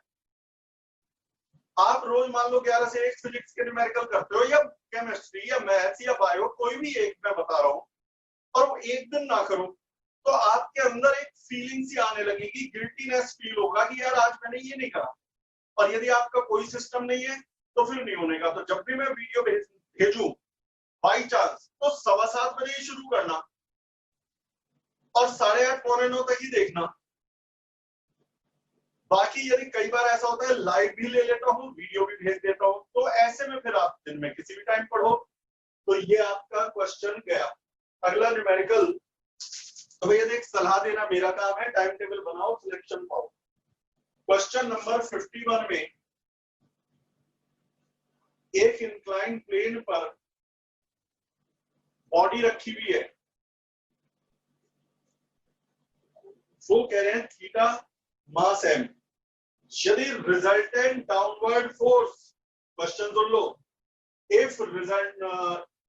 आप रोज मान लो 11 से 1 फिजिक्स के न्यूमेरिकल करते हो, या केमिस्ट्री या मैथ्स या बायो, कोई भी एक मैं बता रहा हूं, और वो एक दिन ना करो तो आपके अंदर एक फीलिंग सी आने लगेगी, गिल्टीनेस फील होगा कि यार आज मैंने ये नहीं करा। और यदि आपका कोई सिस्टम नहीं है तो फिर नहीं होने का। तो जब भी मैं वीडियो भेजूं बाई चांस तो 7:15 बजे ही शुरू करना और 8:30 पौने 9 तक ही देखना। बाकी यदि कई बार ऐसा होता है लाइव भी ले लेता हूँ, वीडियो भी भेज देता हूँ, तो ऐसे में फिर आप दिन में किसी भी टाइम पढ़ो। तो ये आपका क्वेश्चन गया। अगला न्यूमेरिकल, तो भैया देख सलाह देना मेरा काम है, टाइम टेबल बनाओ, सिलेक्शन पाओ। क्वेश्चन नंबर 51 में एक इंक्लाइन प्लेन पर बॉडी रखी हुई है, वो कह रहे हैं थीटा मास m, यदि resultant downward force, question soon low,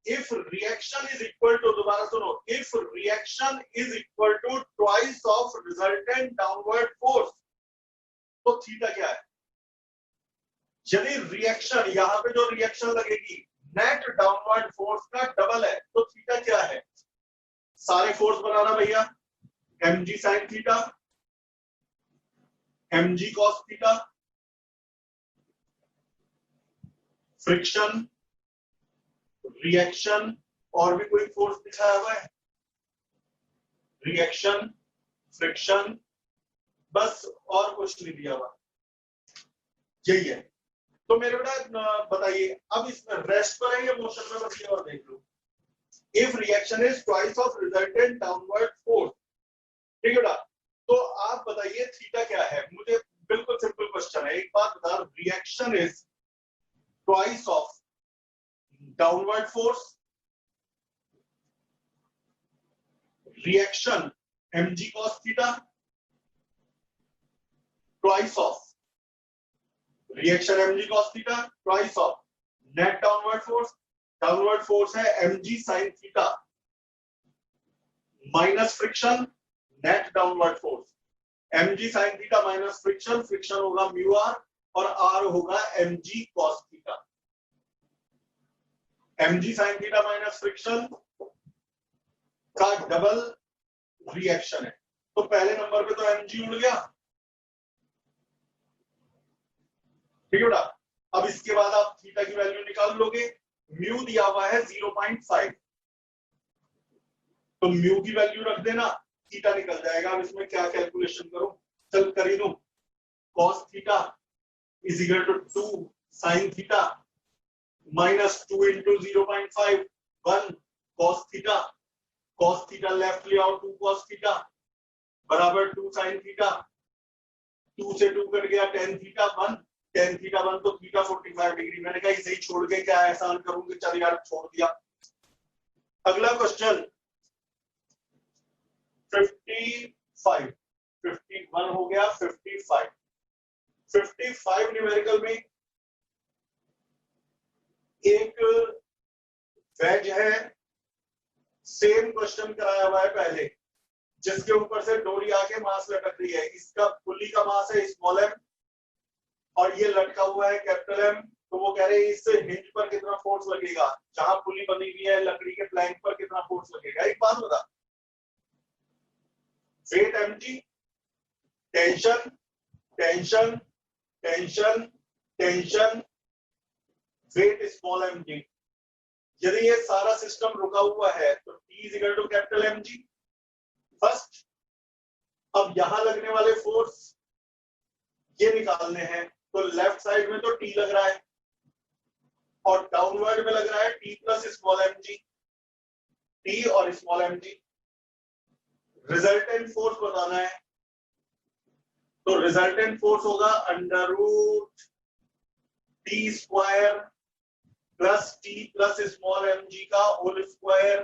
if reaction is equal to, दोबारा सुनो, if reaction is equal to twice of resultant downward force, तो थीटा क्या है? यदि रिएक्शन, यहां पे जो रिएक्शन लगेगी नेट डाउनवर्ड फोर्स का डबल है, तो थीटा क्या है? सारे फोर्स बनाना भैया, mg sin theta, mg cos theta, friction, reaction, और भी कोई फोर्स दिखाया हुआ है, रिएक्शन, फ्रिक्शन, बस और कुछ नहीं दिया हुआ, यही है। तो मेरे बेटा बताइए, अब इसमें रेस्ट पर है या मोशन में, बस ये और देख लो। If reaction is twice of resultant downward force, ठीक है बेटा। तो आप बताइए थीटा क्या है, मुझे बिल्कुल सिंपल क्वेश्चन है, एक बात बता, reaction is twice of downward force, reaction mg cos theta, twice of reaction mg cos theta, twice of net downward force है mg sin थीटा, minus friction net downward force, mg sin थीटा minus friction होगा mu R, और r होगा mg cos theta. mg sin थीटा minus friction का double reaction है, तो पहले नंबर पे तो mg उड़ गया, ठीक है बेटा। अब इसके बाद आप थीटा की वैल्यू निकाल लोगे, म्यू दिया हुआ है 0.5, तो म्यू की वैल्यू रख देना, थीटा निकल जाएगा। अब इसमें क्या कैलकुलेशन करूं, चल कर ही दूं, cos थीटा इज इक्वल टू 2 sin थीटा माइनस 2 इंटू 0.5 1 cos थीटा लेफ्ट ले आओ, 2 cos थीटा बराबर 2 sin थीटा, 2 से 2 कट गया, tan थीटा 1 तो थीटा 45 डिग्री। मैंने कहा इसे ही छोड़ के क्या एहसान करूंगी, चल यार छोड़ दिया। अगला क्वेश्चन 51 हो गया, 55 न्यूमेरिकल में एक वेज है, सेम क्वेश्चन कराया हुआ है पहले, जिसके ऊपर से डोरी आके मास लटक रही है, इसका पुली का मास है स्मॉल m और ये लटका हुआ है कैपिटल M। तो वो कह रहे हैं इस हिंज पर कितना फोर्स लगेगा, जहां पुली बनी हुई है लकड़ी के प्लैंक पर कितना फोर्स लगेगा। एक बात बता, weight mg, tension tension tension tension, weight small mg, यदि ये सारा सिस्टम रुका हुआ है तो T is equal to capital mg first. अब यहां लगने वाले फोर्स ये निकालने हैं, तो लेफ्ट साइड में तो T लग रहा है और डाउनवर्ड में लग रहा है T plus small mg, T और स्मॉल mg। रिजल्टेंट फोर्स बताना है, तो रिजल्टेंट फोर्स होगा under root T square plus T plus small mg का होल स्क्वायर।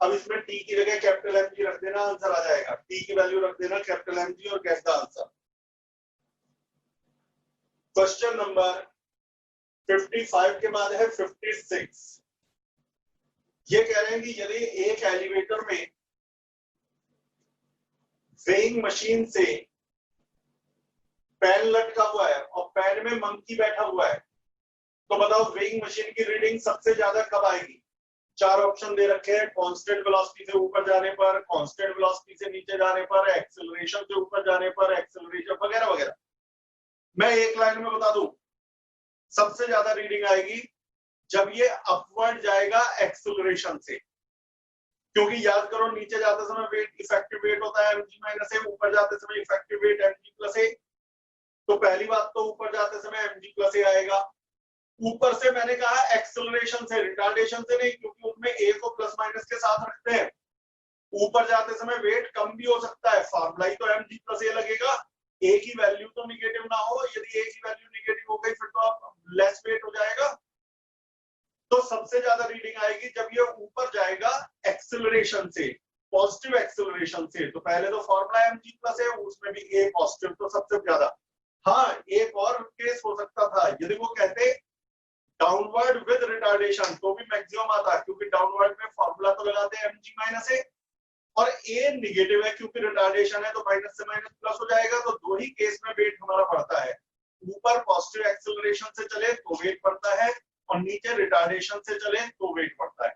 अब इसमें T की जगह कैपिटल mg रख देना, आंसर आ जाएगा। T की वैल्यू रख देना कैपिटल mg और get the answer. Question number 55 के बाद है 56। ये कह रहे हैं कि यदि एक एलिवेटर में वेइंग मशीन से पेन लटका हुआ है और पेन में मंकी बैठा हुआ है, तो बताओ वेइंग मशीन की रीडिंग सबसे ज्यादा कब आएगी। 4 ऑप्शन दे रखे हैं, कांस्टेंट वेलोसिटी से ऊपर जाने पर, कांस्टेंट वेलोसिटी से नीचे जाने पर, एक्सेलरेशन से ऊपर जाने पर, एक्सेलरेशन वगैरह वगैरह। मैं एक लाइन में बता दूं, सबसे ज्यादा रीडिंग आएगी जब ये अपवर्ड जाएगा एक्सेलरेशन से, क्योंकि याद करो नीचे जाते समय वेट इफेक्टिव वेट होता है mg माइनस a, ऊपर जाते समय effective weight mg plus a। तो पहली बात तो ऊपर जाते समय mg प्लस a आएगा। ऊपर से मैंने कहा एक्सेलरेशन से, रिटार्डेशन से नहीं, क्योंकि उनमें a को प्लस माइनस के साथ रखते हैं। ऊपर जाते समय वेट कम भी हो सकता है, फार्मूला ही तो mg प्लस a लगेगा। a की वैल्यू तो निगेटिव ना हो, यदि a की वैल्यू निगेटिव हो गई फिर तो आप लेस वेट हो जाएगा। तो सबसे ज्यादा रीडिंग आएगी जब ये ऊपर जाएगा एक्सेलरेशन से, पॉजिटिव एक्सेलरेशन से। तो पहले तो फॉर्मूला mg प्लस है, उसमें भी a पॉजिटिव, तो सबसे ज्यादा। हाँ, एक और केस हो सकता था, यदि वो कहते डाउनवर्ड विद रिटार्डेशन तो भी मैक्सिमम आता, क्योंकि डाउनवर्ड में फॉर्मूला तो लगाते हैं mg माइनस a और a निगेटिव है क्योंकि रिटार्डेशन है, तो माइनस से माइनस प्लस हो जाएगा। तो दो ही केस में वेट हमारा बढ़ता है, ऊपर पॉजिटिव एक्सेलरेशन से चले तो वेट बढ़ता है और नीचे रिटार्डेशन से चले तो वेट बढ़ता है।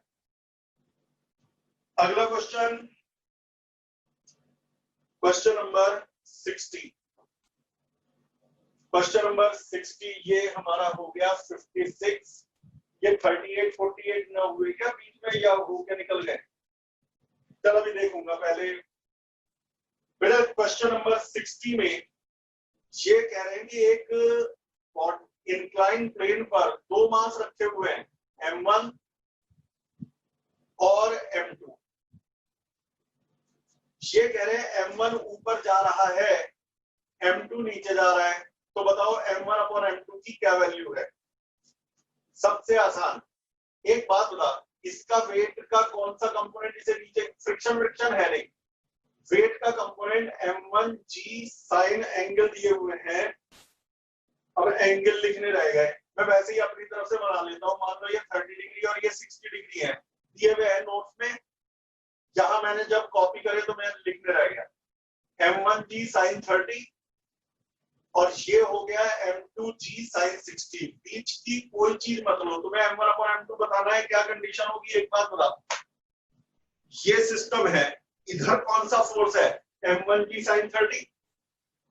अगला question, question number 60। Question number 60 ये हमारा हो गया 56। ये 38 48 ना हुए क्या बीच में, या हो के निकल गए? चलो अभी देखूंगा पहले। क्वेश्चन नंबर 60 में ये कह रहे हैं कि एक इंक्लाइन प्लेन पर दो मास रखे हुए हैं, M1 और M2। ये कह रहे हैं M1 ऊपर जा रहा है, M2 नीचे जा रहा है, तो बताओ M1 अपॉन M2 की क्या वैल्यू है? सबसे आसान एक बात बता, इसका वेट का कौन सा कंपोनेंट इसे नीचे, फ्रिक्शन है नहीं, वेट का कंपोनेंट M1G साइन एंगल दिए हुए हैं। अब एंगल लिखने रह गए, मैं वैसे ही अपनी तरफ से बना लेता हूं। मान लो ये 30 डिग्री और ये 60 डिग्री है, दिए हुए हैं नोट्स में। यहां मैंने जब कॉपी करे तो मैं लिखने रह गया M1G साइन 30 और ये हो गया M2G साइन 60। बीच की कोई चीज मत लो, तुम्हें M1 अपॉन M2 बताना है, क्या कंडीशन होगी एक बात बता। ये सिस्टम है, इधर कौन सा फोर्स है M1G साइन 30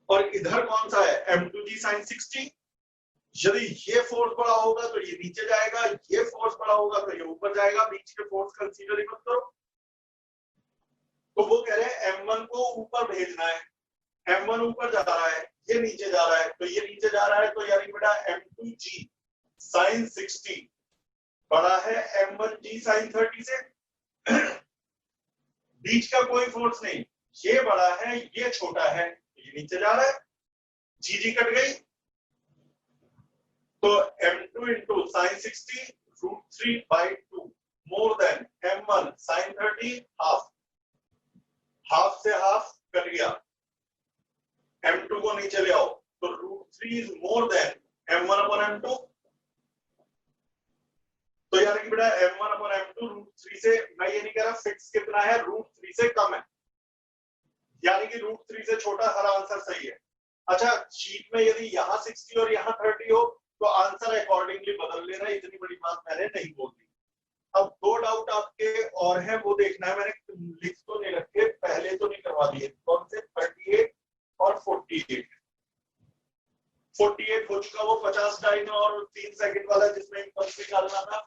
और इधर कौन सा है M2G साइन 60। यदि ये फोर्स बड़ा होगा तो ये नीचे जाएगा, ये फोर्स बड़ा होगा तो ये ऊपर जाएगा, बीच के फोर्स कंसीडर ही मत करो। तो वो कह रहे हैं M1 को ऊपर भेजना है, M1 ऊपर जा रहा है, ये नीचे जा रहा है, तो ये नीचे जा रहा है, तो यानी बेटा M2G साइन 60 बड़ा है M1G साइन 30 से। बीच का कोई फोर्स नहीं, ये बड़ा है ये छोटा है, ये नीचे जा रहा है, जी कट गई। तो M2 into sine 60 √3/2 more than M1 sine 30 half, half से हाफ कर गया, M2 को नीचे ले आओ, तो √3 is more than M1 upon M2। तो यानी कि बेटा M1 अपॉन M2 √3 से, मैं ये नहीं कह रहा फिक्स कितना है, √3 से कम है, यानी कि √3 से छोटा हर आंसर सही है। अच्छा, शीट में यदि यहाँ 60 और यहाँ 30 हो तो आंसर अकॉर्डिंगली बदल लेना, इतनी बड़ी बात मैंने नहीं बोल दी। अब दो डाउट आपके और हैं, वो देखना है, मैंने लिख तो नहीं रखे, पहले तो नहीं करवा दिए, कौन से 38 और 48। 48 हो चुका वो 50 टाइम और 3 सेकंड वाला जिसमें इंपल्स निकालना था,